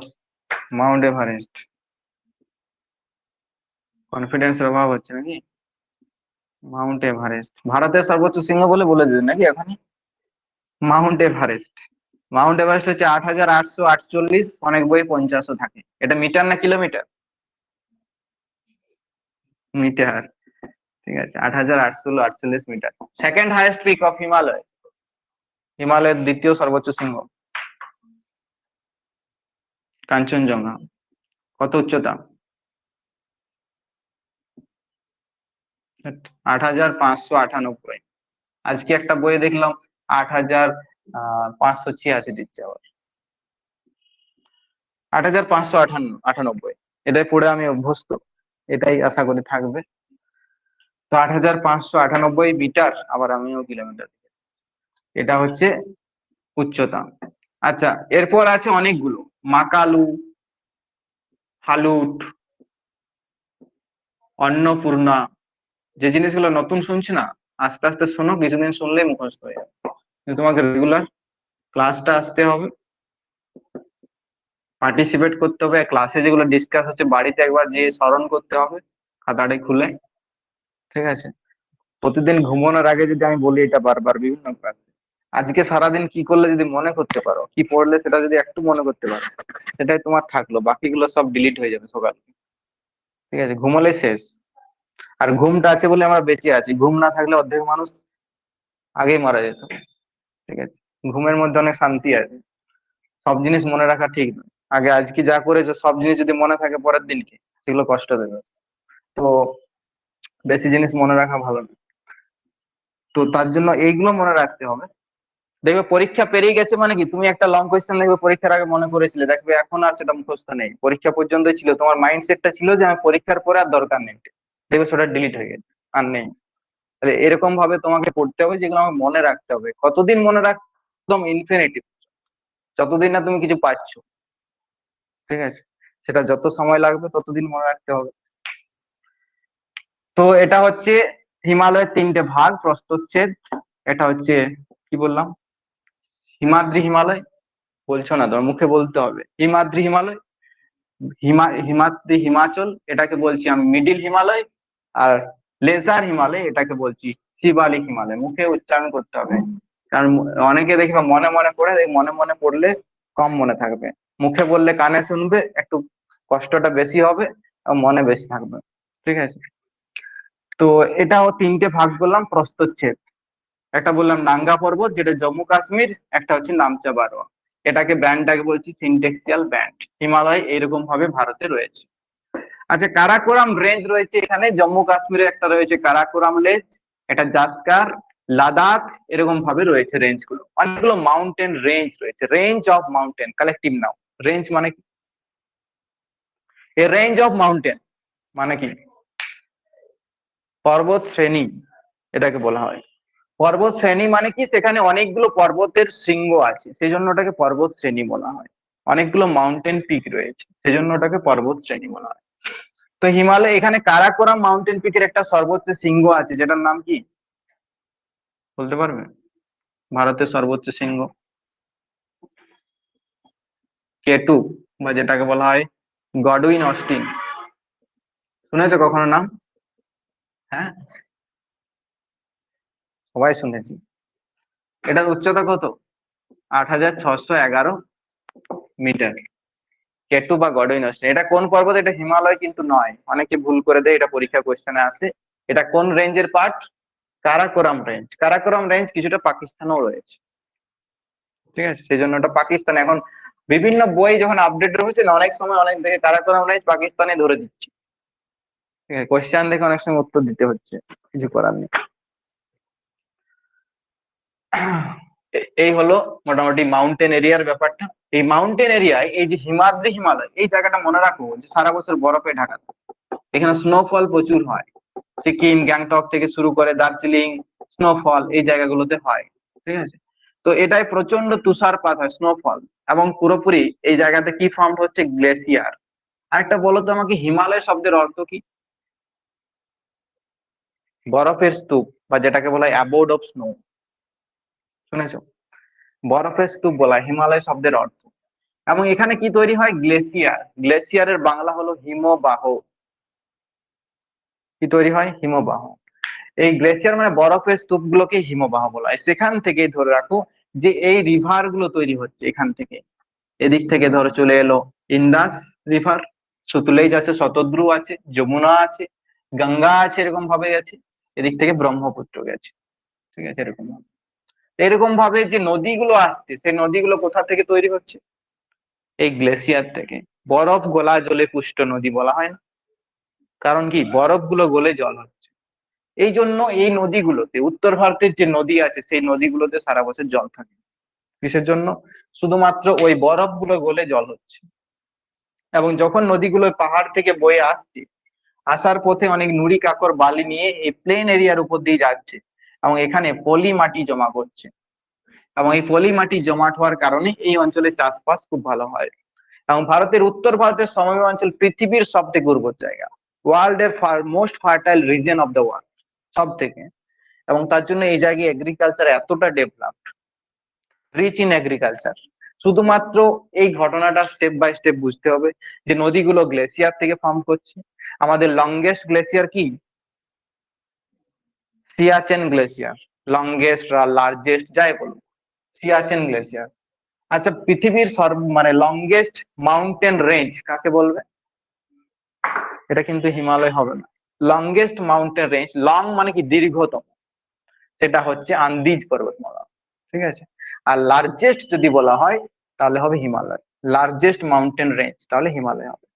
মাউন্ট এভারেস্ট। কনফিডেন্সের অভাব হচ্ছে নাকি? মাউন্ট এভারেস্ট ভারতের সর্বোচ্চ শৃঙ্গ বলে বলে দিন নাকি এখনই? মাউন্ট এভারেস্ট, মাউন্ট এভারেস্ট হচ্ছে 8,848, অনেক বই 50ও থাকে। এটা মিটার না কিলোমিটার? মিটার। ঠিক আছে, 8,848 metre. Second highest peak of Himalaya, হিমালয়ের দ্বিতীয় সর্বোচ্চ শৃঙ্গ কাঞ্চনজঙ্ঘা। কত উচ্চতা? 8,598। আজকে একটা বই দেখলাম 8,586 দিচ্ছে আবার। 8,598, এটাই পড়ে আমি অভ্যস্ত, এটাই আশা করি থাকবে। তো 8,598 মিটার, আবার আমিও কিলোমিটার, এটা হচ্ছে উচ্চতা। আচ্ছা, এরপর আছে অনেকগুলো, মাকালু, ফালুট, অন্নপূর্ণা, যে জিনিসগুলো নতুন শুনছি না, আস্তে আস্তে শোনো, কিছুদিন শুনলেই মুখস্থ হয়ে যাবে। কিন্তু তোমাকে রেগুলার ক্লাসটা আসতে হবে, পার্টিসিপেট করতে হবে, ক্লাসে যেগুলো ডিসকাস হচ্ছে বাড়িতে একবার যে স্মরণ করতে হবে খাতাটা খুলে। ঠিক আছে, প্রতিদিন ঘুমানোর আগে যদি আমি বলি এটা বারবার বিভিন্ন ক্লাসে, আজকে সারাদিন কি করলে যদি মনে করতে পারো, কি পড়লে সেটা যদি একটু মনে করতে পারো, সেটাই তোমার থাকলো, বাকিগুলো সব ডিলিট হয়ে যাবে সকাল। ঠিক আছে, ঘুমালে শেষ। আর ঘুমটা আছে বলে আমরা বেঁচে আছি, ঘুম না থাকলে অর্ধেক মানুষ আগেই মারা যেত। ঠিক আছে, ঘুমের মধ্যে অনেক শান্তি আছে, সব জিনিস মনে রাখা ঠিক নয়। আগে আজকে যা করেছো সব জিনিস যদি মনে থাকে পরের দিনকে, সেগুলো কষ্ট দেবে। তো বেশি জিনিস মনে রাখা ভালো না, তো তার জন্য এইগুলো মনে রাখতে হবে। দেখবে পরীক্ষা পেরিয়ে গেছে মানে কি, তুমি একটা লং কোয়েশ্চেন দেখবে পরীক্ষার আগে মনে করেছিলে, দেখবে এখন আর সেটা মুখস্থ নেই, পরীক্ষা পর্যন্ত ছিল, তোমার মাইন্ডসেটটা ছিল যে আমি পরীক্ষার পরে আর দরকার নেই, দেখবে সেটা ডিলিট হয়ে গেছে, আর নেই। তাহলে এরকম ভাবে তোমাকে পড়তে হবে, যেগুলো আমার মনে রাখতে হবে। কতদিন মনে রাখ? একদম ইনফিনিটিভ, যতদিন না তুমি কিছু পাচ্ছ। ঠিক আছে, সেটা যত সময় লাগবে ততদিন মনে রাখতে হবে। তো এটা হচ্ছে হিমালয়ের তিনটে ভাগ, প্রস্থচ্ছেদ। এটা হচ্ছে কি বললাম, হিমাদ্রি হিমালয়, বলছো না তোমার মুখে বলতে হবে, হিমাদ্রি হিমালয়। হিমাদ্রি হিমাচল, এটাকে বলছি আমি মিডিল হিমালয়। আর লেজার হিমালয়, এটাকে বলছি শিবালিক হিমালয়, মুখে উচ্চারণ করতে হবে, কারণ অনেকে দেখবে মনে মনে পড়ে, এই মনে মনে পড়লে কম মনে থাকবে, মুখে বললে কানে শুনবে, একটু কষ্টটা বেশি হবে আর মনে বেশি থাকবে। ঠিক আছে, তো এটাও তিনটে ভাগ করলাম প্রস্থচ্ছেদ। একটা বললাম নাঙ্গা পর্বত যেটা জম্মু কাশ্মীর, একটা হচ্ছে নামচা বারোয়া, এটাকে ব্যান্ডটাকে বলছি সিনটেক্সিয়াল ব্যান্ড। হিমালয় এরকম ভাবে ভারতে রয়েছে। আচ্ছা, কারাকোরাম রেঞ্জ রয়েছে এখানে, জম্মু কাশ্মীরে একটা রয়েছে কারাকোরাম রেঞ্জ, এটা জাসকার, লাদাখ, এরকম ভাবে রয়েছে রেঞ্জ গুলো। অনেকগুলো মাউন্টেন রেঞ্জ রয়েছে, রেঞ্জ অফ মাউন্টেন কালেকটিভ নাম। রেঞ্জ মানে কি? এ রেঞ্জ অফ মাউন্টেন মানে কি? পর্বত শ্রেণী এটাকে বলা হয়। পর্বত শ্রেণী মানে কি? সেখানে অনেকগুলো পর্বতের শৃঙ্গ আছে, সেই জন্য ওটাকে পর্বত শ্রেণী বলা হয়। অনেকগুলো মাউন্টেন পিক রয়েছে, সেই জন্য ওটাকে পর্বত শ্রেণী বলা হয়। তো হিমালয় এখানে কারাকোরাম মাউন্টেন পিকের একটা সর্বোচ্চ শৃঙ্গ আছে, যেটার নাম কি বলতে পারবে? ভারতের সর্বোচ্চ শৃঙ্গ কেটু, বা যেটাকে বলা হয় গডউইন অস্টিন। শুনেছো কখনো নাম? হ্যাঁ, সবাই শুনেছি। এটার উচ্চতা কত? 8611 মিটার। কেটু বা গডউইন অস্টিন, এটা কোন পর্বত? এটা হিমালয় কিন্তু নয়, অনেকে ভুল করে দেয়, এটা পরীক্ষা কোশ্চেনে আসে। এটা কোন রেঞ্জের part? Karakoram range. Karakoram range কিছুটা পাকিস্তানেও রয়েছে। ঠিক আছে, সেই জন্য ওটা পাকিস্তান। এখন বিভিন্ন বই যখন আপডেট রয়েছে না, অনেক সময় অনেক দেখে কারাকোরাম রেঞ্জ পাকিস্তানে ধরে দিচ্ছে। ঠিক আছে, কোশ্চেন দেখে অনেক সময় উত্তর দিতে হচ্ছে, কিছু করার নেই। এই হলো মোটামুটি মাউন্টেন এরিয়ার ব্যাপারটা। এই মাউন্টেন এরিয়ায় এই যে হিমাদ্রি হিমালয়, এই জায়গাটা মনে রাখো যে সারা বছর বরফে ঢাকা, এখানে স্নোফল প্রচুর হয়। সিকিম, গ্যাংটক থেকে শুরু করে দার্জিলিং, স্নোফল এই জায়গাগুলোতে হয়। ঠিক আছে, তো এটাই প্রচন্ড তুষারপাত হয়, স্নোফল, এবং পুরোপুরি এই জায়গাতে কি ফর্ম হচ্ছে? গ্লেসিয়ার। আরেকটা বলো তো আমাকে, হিমালয় শব্দের অর্থ কি? বরফের স্তূপ, বা যেটাকে বলা হয় অ্যাবোর্ড অফ স্নো। শুনেছো? বরফের স্তূপ বলা হয় হিমালয় শব্দের অর্থ। এবং এখানে কি তৈরি হয়? গ্লেসিয়ার। গ্লেসিয়ারের বাংলা হলো হিমবাহ। কি তৈরি হয়? হিমবাহ। এই গ্লেসিয়ার মানে বরফের স্তূপ গুলোকে হিমবাহ বলা হয়। সেখান থেকে ধরে রাখো যে এই রিভার গুলো তৈরি হচ্ছে এখান থেকে। এদিক থেকে ধরো চলে এলো ইন্দাস রিভার, সতলুজ আছে, শতদ্রু আছে, যমুনা আছে, গঙ্গা আছে, এরকম ভাবে আছে। এদিক থেকে ব্রহ্মপুত্র গেছে। ঠিক আছে, এরকম ভাবে। এরকম ভাবে যে নদীগুলো আসছে, সেই নদীগুলো কোথা থেকে তৈরি হচ্ছে? এই গ্লেসিয়ার থেকে। বরফ গলা জলে পুষ্ট নদী বলা হয় না? কারণ কি? বরফ গুলো গলে জল হচ্ছে। এই জন্য এই নদীগুলোতে, উত্তর ভারতের যে নদী আছে সেই নদীগুলোতে সারা বছর জল থাকে। কিসের জন্য? শুধুমাত্র ওই বরফ গুলো গলে জল হচ্ছে। এবং যখন নদীগুলো পাহাড় থেকে বয়ে আসছে, আসার পথে অনেক নুড়ি কাকর বালি নিয়ে এই প্লেন এরিয়ার উপর দিয়ে যাচ্ছে, এবং এখানে পলি মাটি জমা করছে। এবং এই পলি মাটি জমাট হওয়ার কারণে এই অঞ্চলে চাষবাস খুব ভালো হয়। এবং ভারতের উত্তর ভারতের সমভূমি অঞ্চল পৃথিবীর সব থেকে উর্বর জায়গা, ওয়ার্ল্ড এর most fertile reason of the world, সব থেকে। এবং তার জন্য এই জায়গায় এগ্রিকালচার এতটা ডেভেলপ, রিচ ইন এগ্রিকালচার। শুধুমাত্র এই ঘটনাটা স্টেপ বাই স্টেপ বুঝতে হবে যে নদীগুলো গ্লেসিয়ার থেকে ফর্ম করছে। আমাদের লংগেস্ট গ্লেসিয়ার কি? সিয়াচেন গ্লেসিয়ার। লংগেস্ট বা লার্জেস্ট যাই বলুন, সিয়াচেন গ্লেসিয়ার। আচ্ছা, পৃথিবীর মানে লংগেস্ট মাউন্টেন রেঞ্জ কাকে বলবে? এটা কিন্তু হিমালয় হবে না। লংগেস্ট মাউন্টেন রেঞ্জ, লং মানে কি? দীর্ঘতম, সেটা হচ্ছে আন্দিজ পর্বতমালা। ঠিক আছে, আর লার্জেস্ট যদি বলা হয় তাহলে হবে হিমালয়। লার্জেস্ট মাউন্টেন রেঞ্জ তাহলে হিমালয় হবে।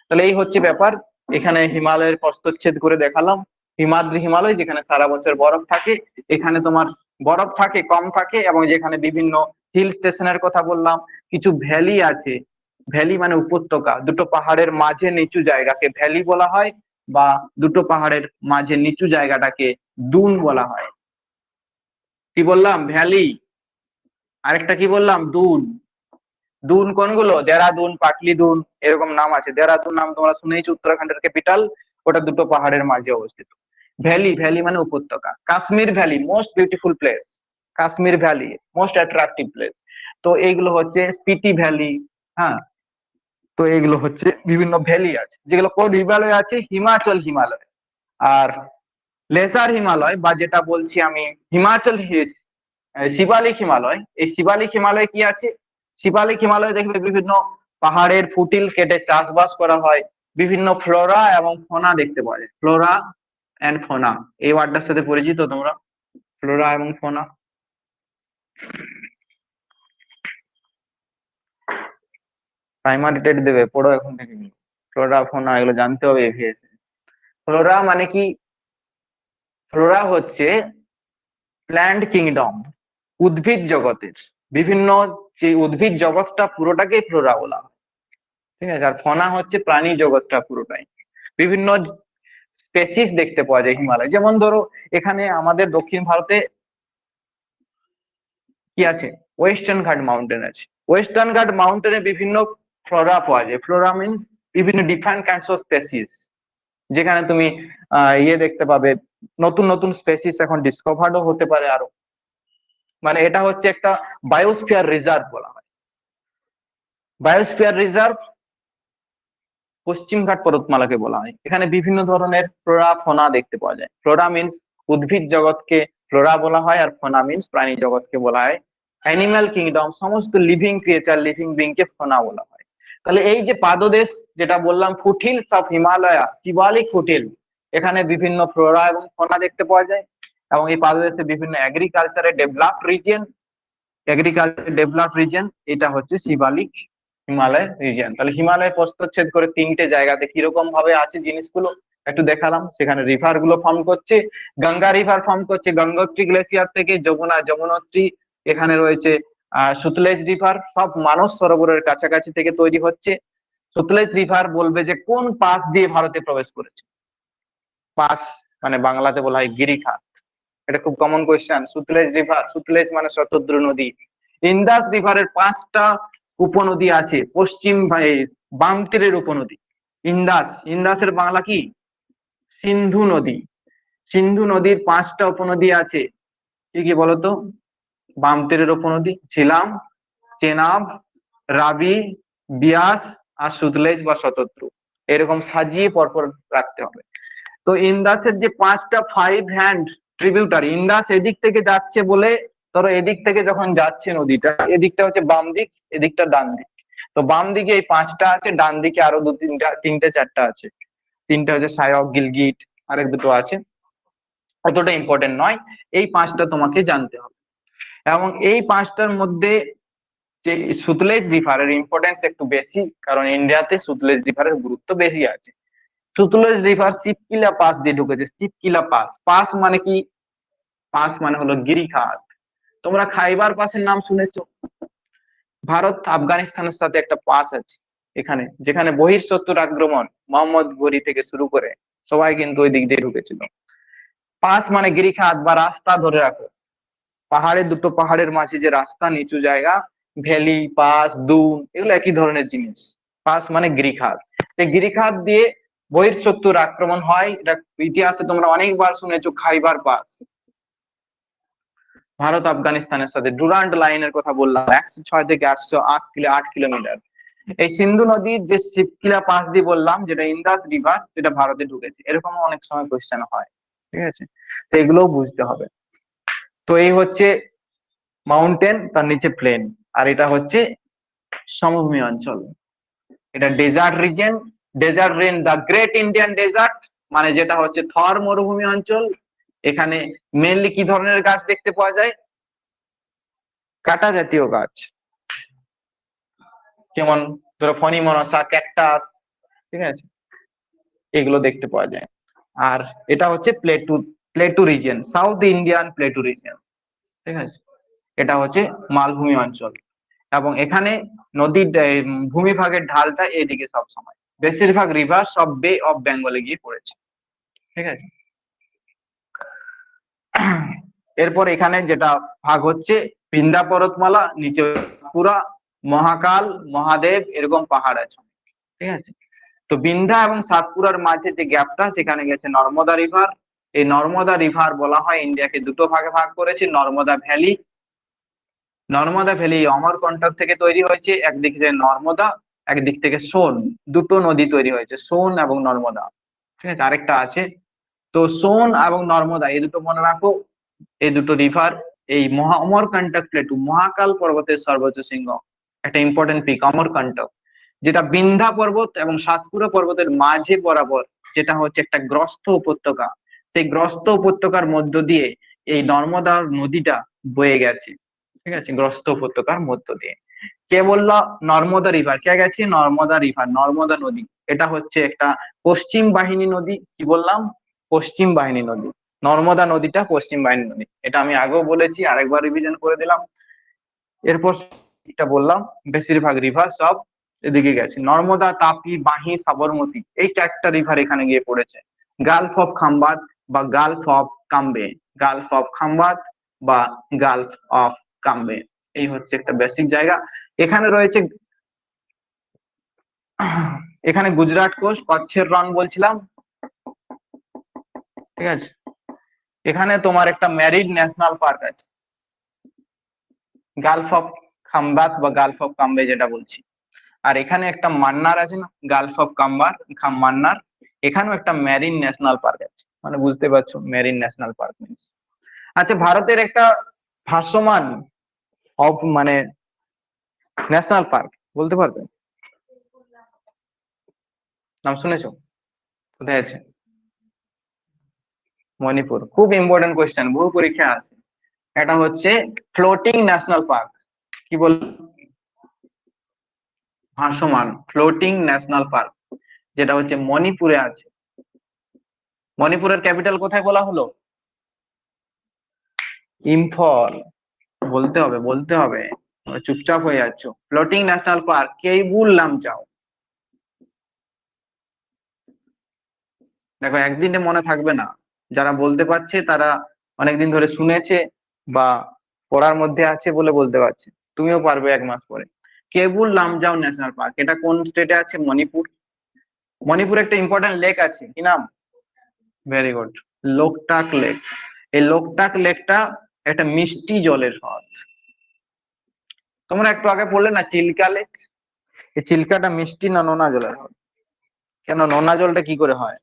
তাহলে এই হচ্ছে ব্যাপার। এখানে হিমালয়ের প্রস্থচ্ছেদ করে দেখালাম। হিমাদ্রি হিমালয় যেখানে সারা বছর বরফ থাকে, এখানে তোমার বরফ থাকে, কম থাকে, এবং যেখানে বিভিন্ন হিল স্টেশনের কথা বললাম। কিছু ভ্যালি আছে, ভ্যালি মানে উপত্যকা, দুটো পাহাড়ের মাঝে নিচু জায়গাকে ভ্যালি বলা হয়, বা দুটো পাহাড়ের মাঝে নিচু জায়গাটাকে দুন বলা হয়। কি বললাম? ভ্যালি। আরেকটা কি বললাম? দুন। দুন কোনগুলো? দেরাদুন, পাটলিদুন, এরকম নাম আছে। দেরাদুন নাম তোমরা শুনেইছো, উত্তরাখণ্ডের ক্যাপিটাল। ওটা দুটো পাহাড়ের মাঝে অবস্থিত। ভ্যালি, ভ্যালি মানে উপত্যকা। Kashmir valley most beautiful place, Kashmir valley most attractive place. তো এইগুলো হচ্ছে স্পিটি ভ্যালি। হ্যাঁ, তো এইগুলো হচ্ছে বিভিন্ন ভ্যালি আছে, যেগুলো কোন হিমালয় আছে? হিমাচল হিমালয়। আর লেসার হিমালয়, বা যেটা বলছি আমি হিমাচল হিলস, শিবালিক হিমালয়। এই শিবালিক হিমালয়ে কি আছে? শিবালিক হিমালয়ে দেখবে বিভিন্ন পাহাড়ের ফুটিল কেটে চাষবাস করা হয়, বিভিন্ন ফ্লোরা এবং ফোনা দেখতে পাওয়া যায়। ফ্লোরা এন্ড ফোনা, এই ওয়ার্ডটার সাথে পরিচিত তোমরা? ফ্লোরা এবং ফোনা। প্রাইমারি টেট দেবে, পড়ো এখন থেকে। ফ্লোরা ফোনা এগুলো জানতে হবে এভিএসে। ফ্লোরা মানে কি? ফ্লোরা হচ্ছে প্ল্যান্ট কিংডম, উদ্ভিদ জগতের বিভিন্ন যে উদ্ভিদ জগৎটা পুরোটাকেই ফ্লোরা বলা হয়, ঠিক আছে। আর ফনা হচ্ছে প্রাণী জগৎটা পুরোটাই। বিভিন্ন স্পেসিস দেখতে পাওয়া যায় হিমালয়। যেমন ধরো এখানে আমাদের দক্ষিণ ভারতে কি আছে? ওয়েস্টার্ন ঘাট মাউন্টেন আছে। ওয়েস্টার্ন ঘাট মাউন্টেনে বিভিন্ন ফ্লোরা পাওয়া যায়। ফ্লোরা মিনস বিভিন্ন ডিফারেন্ট কাইন্ডস অফ স্পেসিস, যেখানে তুমি ইয়ে দেখতে পাবে, নতুন নতুন স্পেসিস এখন ডিসকভার্ডও হতে পারে আরো। মানে এটা হচ্ছে একটা বায়োস্ফিয়ার রিজার্ভ বলা হয়। বায়োস্ফিয়ার রিজার্ভ পশ্চিমঘাট পর্বতমালাকে বলা হয়। এখানে বিভিন্ন ধরনের ফ্লোরা ফোনা দেখতে পাওয়া যায়। ফ্লোরা মিনস উদ্ভিদ জগৎকে ফ্লোরা বলা হয়, আর ফোনা মিনস প্রাণী জগৎকে বলা হয়। অ্যানিম্যাল কিংডম, সমস্ত লিভিং ক্রিয়েচার, লিভিং বিং কে ফোনা বলা হয়। তাহলে এই যে পাদদেশ যেটা বললাম, foothills of Himalaya, Shivalik foothills, এখানে বিভিন্ন ফ্লোরা এবং ফোনা দেখতে পাওয়া যায়। এবং এই পাদদেশে বিভিন্ন এগ্রিকালচারে developed region, agriculture developed region, এটা হচ্ছে শিবালিক হিমালয় রিজিয়ন। তাহলে হিমালয় প্রস্থচ্ছেদ করে তিনটে জায়গাতে কিরকম ভাবে আছে জিনিসগুলো একটু দেখালাম। সেখানে রিভার গুলো ফর্ম করছে, গঙ্গা রিভার ফর্ম করছে গঙ্গোত্রী গ্লেসিয়ার থেকে, যমুনা যমুনোত্রী, এখানে রয়েছে সুতলেজ রিভার, সব মানস সরোবরের কাছাকাছি থেকে তৈরি হচ্ছে। সুতলেজ রিভার বলবে যে কোন পাস দিয়ে ভারতে প্রবেশ করেছে? পাস মানে বাংলাতে বলা হয় গিরিখাত। এটা খুব common question. Sutlej river, Sutlej মানে শতদ্রু নদী। ইন্দাস রিভারের 5টা উপনদী আছে, পশ্চিম বাম তীরের উপনদী। ইন্দাস, ইন্দাসের বাংলা কি? সিন্ধু নদী। সিন্ধু নদীর 5টা উপনদী আছে, কি কি বলতো? বাম তীরের উপনদী ঝিলাম, চেনাব, রাবি, বিয়াস আর সুতলেজ বা শতদ্রু, এরকম সাজিয়ে পরপর রাখতে হবে। তো ইন্দাসের যে 5টা 5 হ্যান্ড ট্রিবিউটারি, ইন্দাস এদিক থেকে যাচ্ছে বলে, ধরো এদিক থেকে যখন যাচ্ছে নদীটা, এদিকটা হচ্ছে বাম দিক, এদিকটা ডান দিক। তো বাম দিকে এই 5টা আছে, ডান দিকে আরো তিনটে চারটা আছে। তিনটা হচ্ছে সায়ক, গিলগিট, আরেক দুটো আছে, অতটা ইম্পর্টেন্ট নয়। এই 5টা তোমাকে জানতে হবে। এবং এই 5টার মধ্যে যে সুতলেজ রিভারের ইম্পর্টেন্স একটু বেশি, কারণ ইন্ডিয়াতে সুতলেজ রিভারের গুরুত্ব বেশি আছে। সুতলেজ রিভার শিবকিলা পাস দিয়ে ঢুকেছে। শিবকিলা পাস, পাস মানে কি? পাস মানে হলো গিরিখাত। তোমরা খাইবার পাসের নাম শুনেছো? ভারত আফগানিস্তানের সাথে একটা পাস আছে এখানে, যেখানে বহিঃশত্রুর আক্রমণ মোহাম্মদ ঘুরি থেকে শুরু করে সবাই কিন্তু ওই দিক দিয়ে ঢুকেছিল। পাস মানে গিরিখাত বা রাস্তা, ধরে রাখো। দুটো পাহাড়ের মাঝে যে রাস্তা, নিচু জায়গা, ভ্যালি, পাস, দুন, এগুলো একই ধরনের জিনিস। পাস মানে গিরিখাত। এই গিরিখাত দিয়ে বহিঃশত্রুর আক্রমণ হয়। এটা ইতিহাসে তোমরা অনেকবার শুনেছো, খাইবার পাস। ভারত আফগানিস্তানের সাথে ডুরান্ট লাইনের কথা বললাম, 106 থেকে 808 কিলোমিটার। এই সিন্ধু নদীর যে শিবকিলা পাস দিয়ে বললাম, যেটা ইন্দাস রিভার, যেটা ভারতে ঢুকেছে, এরকম অনেক সময় কোয়েশ্চেন হয়, ঠিক আছে। তো এগুলোও বুঝতে হবে। তো এই হচ্ছে মাউন্টেন, তার নিচে প্লেন, আর এটা হচ্ছে সমভূমি অঞ্চল। এটা desert region, desert rain, the great Indian desert, মানে যেটা হচ্ছে থর মরুভূমি অঞ্চল। এখানে মেনলি কি ধরনের গাছ দেখতে পাওয়া যায়? কাঁটা জাতীয় গাছ, যেমন ধরো ফণিমনসা, ক্যাকটাস, ঠিক আছে, এগুলো দেখতে পাওয়া যায়। আর এটা হচ্ছে plateau, plateau region, south Indian plateau region, ঠিক আছে। এটা হচ্ছে মালভূমি অঞ্চল, এবং এখানে নদীর ভূমিভাগের ঢালটা এদিকে সব সময়, বেশিরভাগ রিভার সব বে অফ বেঙ্গলে গিয়ে পড়েছে, ঠিক আছে। এরপর এখানে যেটা ভাগ হচ্ছে, বিন্ধ্যা পর্বতমালা, নিচে পুরা, মহাকাল, মহাদেব, এরকম পাহাড় আছে, ঠিক আছে। তো বিন্ধ্যা এবং সাতপুরার মাঝে যে গ্যাপটা, সেখানে গেছে নর্মদা রিভার। এই নর্মদা রিভার বলা হয় ইন্ডিয়াকে দুটো ভাগে ভাগ করেছে, নর্মদা ভ্যালি। নর্মদা ভ্যালি অমরকন্টক থেকে তৈরি হয়েছে, একদিক থেকে নর্মদা, একদিক থেকে সোন, দুটো নদী তৈরি হয়েছে, সোন এবং নর্মদা, ঠিক আছে। আরেকটা আছে। তো সোন এবং নর্মদা এই দুটো মনে রাখো, এই দুটো রিভার এই অমরকন্টক প্লেটু, মহাকাল পর্বতের সর্বোচ্চ শৃঙ্গ, একটা ইম্পর্টেন্ট পিক অমরকন্টক, যেটা বিন্ধ্যা পর্বত এবং সাতপুরা পর্বতের মাঝে বরাবর, যেটা হচ্ছে একটা গ্রস্ত উপত্যকা। সেই গ্রস্ত উপত্যকার মধ্য দিয়ে এই নর্মদা নদীটা বয়ে গেছে। ঠিক আছে, গ্রস্ত উপত্যকার মধ্য দিয়ে। কে বললো নর্মদা রিভার? কে গেছে? নর্মদা রিভার, নর্মদা নদী। এটা হচ্ছে একটা পশ্চিম বাহিনী নদী। কি বললাম? পশ্চিম বাহিনী নদী। নর্মদা নদীটা পশ্চিম বাহিনী নদী, এটা আমি আগেও বলেছি, আরেকবার রিভিশন করে দিলাম। এরপর এটা বললাম বেশিরভাগ রিভার সব এদিকে গেছে, নর্মদা, তাপি, বাহি, সাবরমতী, এই চারটা রিভার এখানে গিয়ে পড়েছে। গালফ অফ খাম্বাত বা Gulf of Cambay, Gulf of Khambhat বা গালফ অফ কাম্বে, এই হচ্ছে একটা বেসিক জায়গা। এখানে রয়েছে, এখানে গুজরাট কোস্ট, কচ্ছের রং বলছিলাম। ঠিক আছে, এখানে তোমার একটা ম্যারিড ন্যাশনাল পার্ক আছে, গালফ অফ খাম্বাত বা গালফ অফ কাম্বে যেটা বলছি। আর এখানে একটা মান্নার আছে না, গালফ অফ কাম্বার, মান্নার, এখানেও একটা মেরিন ন্যাশনাল পার্ক আছে। মানে বুঝতে পারছো মেরিন ন্যাশনাল পার্ক মিনস। আচ্ছা, ভারতের একটা ভাসমান অফ মানে ন্যাশনাল পার্ক বলতে পারবে? নাম শুনেছো? কোথায় আছে? মণিপুর। খুব ইম্পর্টেন্ট কোয়েশ্চেন, বহু পরীক্ষা আছে। এটা হচ্ছে ফ্লোটিং ন্যাশনাল পার্ক। কি বল? ভাসমান ফ্লোটিং ন্যাশনাল পার্ক, যেটা হচ্ছে মণিপুরে আছে। মণিপুরের ক্যাপিটাল কোথায় বলা হলো? ইম্ফল। বলতে হবে, বলতে হবে, চুপচাপ হয়ে যাচ্ছ। Floating national park Keibul Lamjao. দেখো একদিনে মনে থাকবে না, যারা বলতে পারছে তারা অনেকদিন ধরে শুনেছে বা পড়ার মধ্যে আছে বলে বলতে পারছে। তুমিও পারবে এক মাস পরে। কেবুল লামজাও ন্যাশনাল পার্ক, এটা কোন স্টেটে আছে? মণিপুর। মণিপুরে একটা ইম্পর্টেন্ট লেক আছে, কি নাম? Very good, Loktak lake. এই লোকটাক লেকটা একটা মিষ্টি জলের হ্রদ। তোমরা একটু আগে পড়লে না চিল্কা লেক, এই চিল্কাটা মিষ্টি না নোনা জলের হ্রদ? কেন, নোনা জলটা কি করে হয়?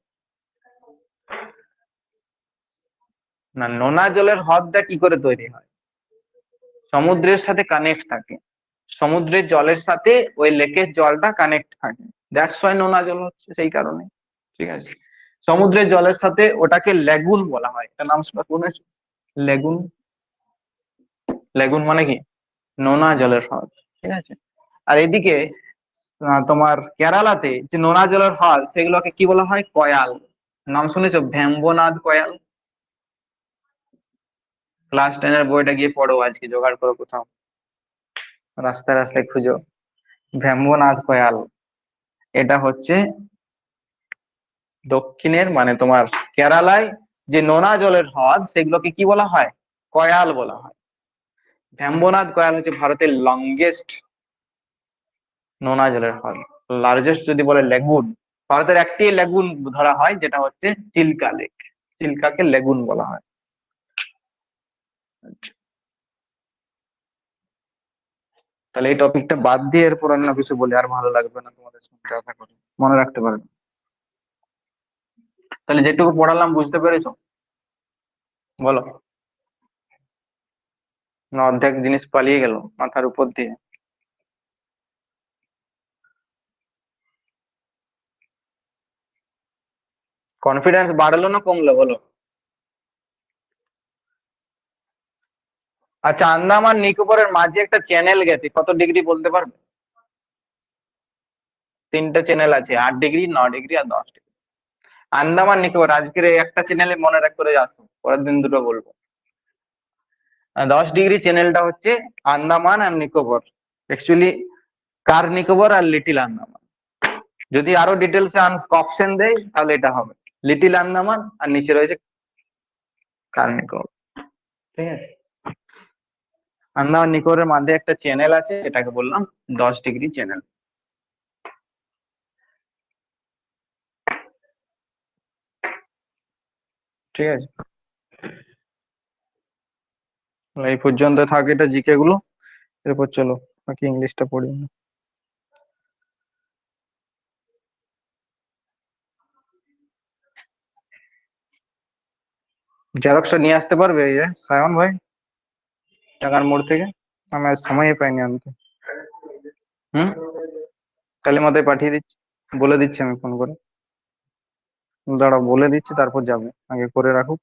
না, নোনা জলের হ্রদটা কি করে তৈরি হয়? সমুদ্রের সাথে কানেক্ট থাকে, সমুদ্রের জলের সাথে ওই লেকের জলটা কানেক্ট থাকে, দ্যাটস ওয়াই নোনা জল হচ্ছে, সেই কারণে। ঠিক আছে, সমুদ্রের জলের সাথে ওটাকে লেগুন বলা হয়। এটা নাম শুনেছো? লেগুন। লেগুন মানে কি? নোনা জলের হ্রদ। ঠিক আছে, আর এদিকে তোমার কেরালাতে যে নোনা জলের হ্রদ সেগুলোকে কি বলা হয়? কয়াল। নাম শুনেছো? ভেম্বনাদ কয়াল। ক্লাস 10-এর বইটা গিয়ে পড়ো, আজকে জোগাড় করো কোথাও, রাস্তায় রাস্তায় খুঁজো। ভেম্বনাদ কয়াল, এটা হচ্ছে দক্ষিণের মানে তোমার কেরালায় যে নোনা জলের হ্রদ সেগুলোকে কি বলা হয়? কয়াল বলা হয়। ভেম্বনাদ কয়াল হচ্ছে ভারতের লংগেস্ট নোনা জলের হ্রদ। লার্জেস্ট যদি বলে লেগুন, ভারতের একটি লেগুন ধরা হয় যেটা হচ্ছে চিল্কা লেক, চিল্কাকে লেগুন বলা হয়। আচ্ছা, তাহলে এই টপিকটা বাদ দিয়ে এরপর অন্য কিছু বলে আর ভালো লাগবে না তোমাদের শুনতে, আশা করি মনে রাখতে পারবে। তাহলে যেটুকু পড়ালাম বুঝতে পেরেছো? বলো। না অর্ধেক জিনিস পালিয়ে গেল মাথার উপর দিয়ে? কনফিডেন্স বাড়লো না কমলো বলো? আচ্ছা, আন্দামান নিকোবরের মাঝে একটা চ্যানেল গেছে, কত ডিগ্রি বলতে পারবে? 3টে চ্যানেল আছে, 8 ডিগ্রি, 9 ডিগ্রি আর 10 ডিগ্রি। আন্দামান নিকোবর, আজকের এই একটা চ্যানেলে মনে রাখ করে আসো, পরের দিন দুটো বলবো। 10 ডিগ্রি চ্যানেলটা হচ্ছে আন্দামান আর নিকোবর, অ্যাকচুয়ালি কার নিকোবর আর লিটিল আন্দামান। যদি আরো ডিটেলস অপশন দেয় তাহলে এটা হবে লিটিল আন্দামান আর নিচে রয়েছে কার নিকোবর। ঠিক আছে, আন্দামান নিকোবরের মধ্যে একটা চ্যানেল আছে, এটাকে বললাম 10 ডিগ্রি চ্যানেল। ঠিক আছে, এই পর্যন্ত থাক এটা জিকে গুলো, এরপর চলো বাকি ইংলিশটা পড়ি। জেরক্সটা নিয়ে আসতে পারবে এই যে সায়ন ভাই? টাকার মোড় থেকে। আমি আজ সময়ই পাইনি আনতে। হুম, কালী মাথায় পাঠিয়ে দিচ্ছি, বলে দিচ্ছি আমি ফোন করে। দাঁড়াও বলে দিচ্ছি, তারপর যাবে, আগে করে রাখুক।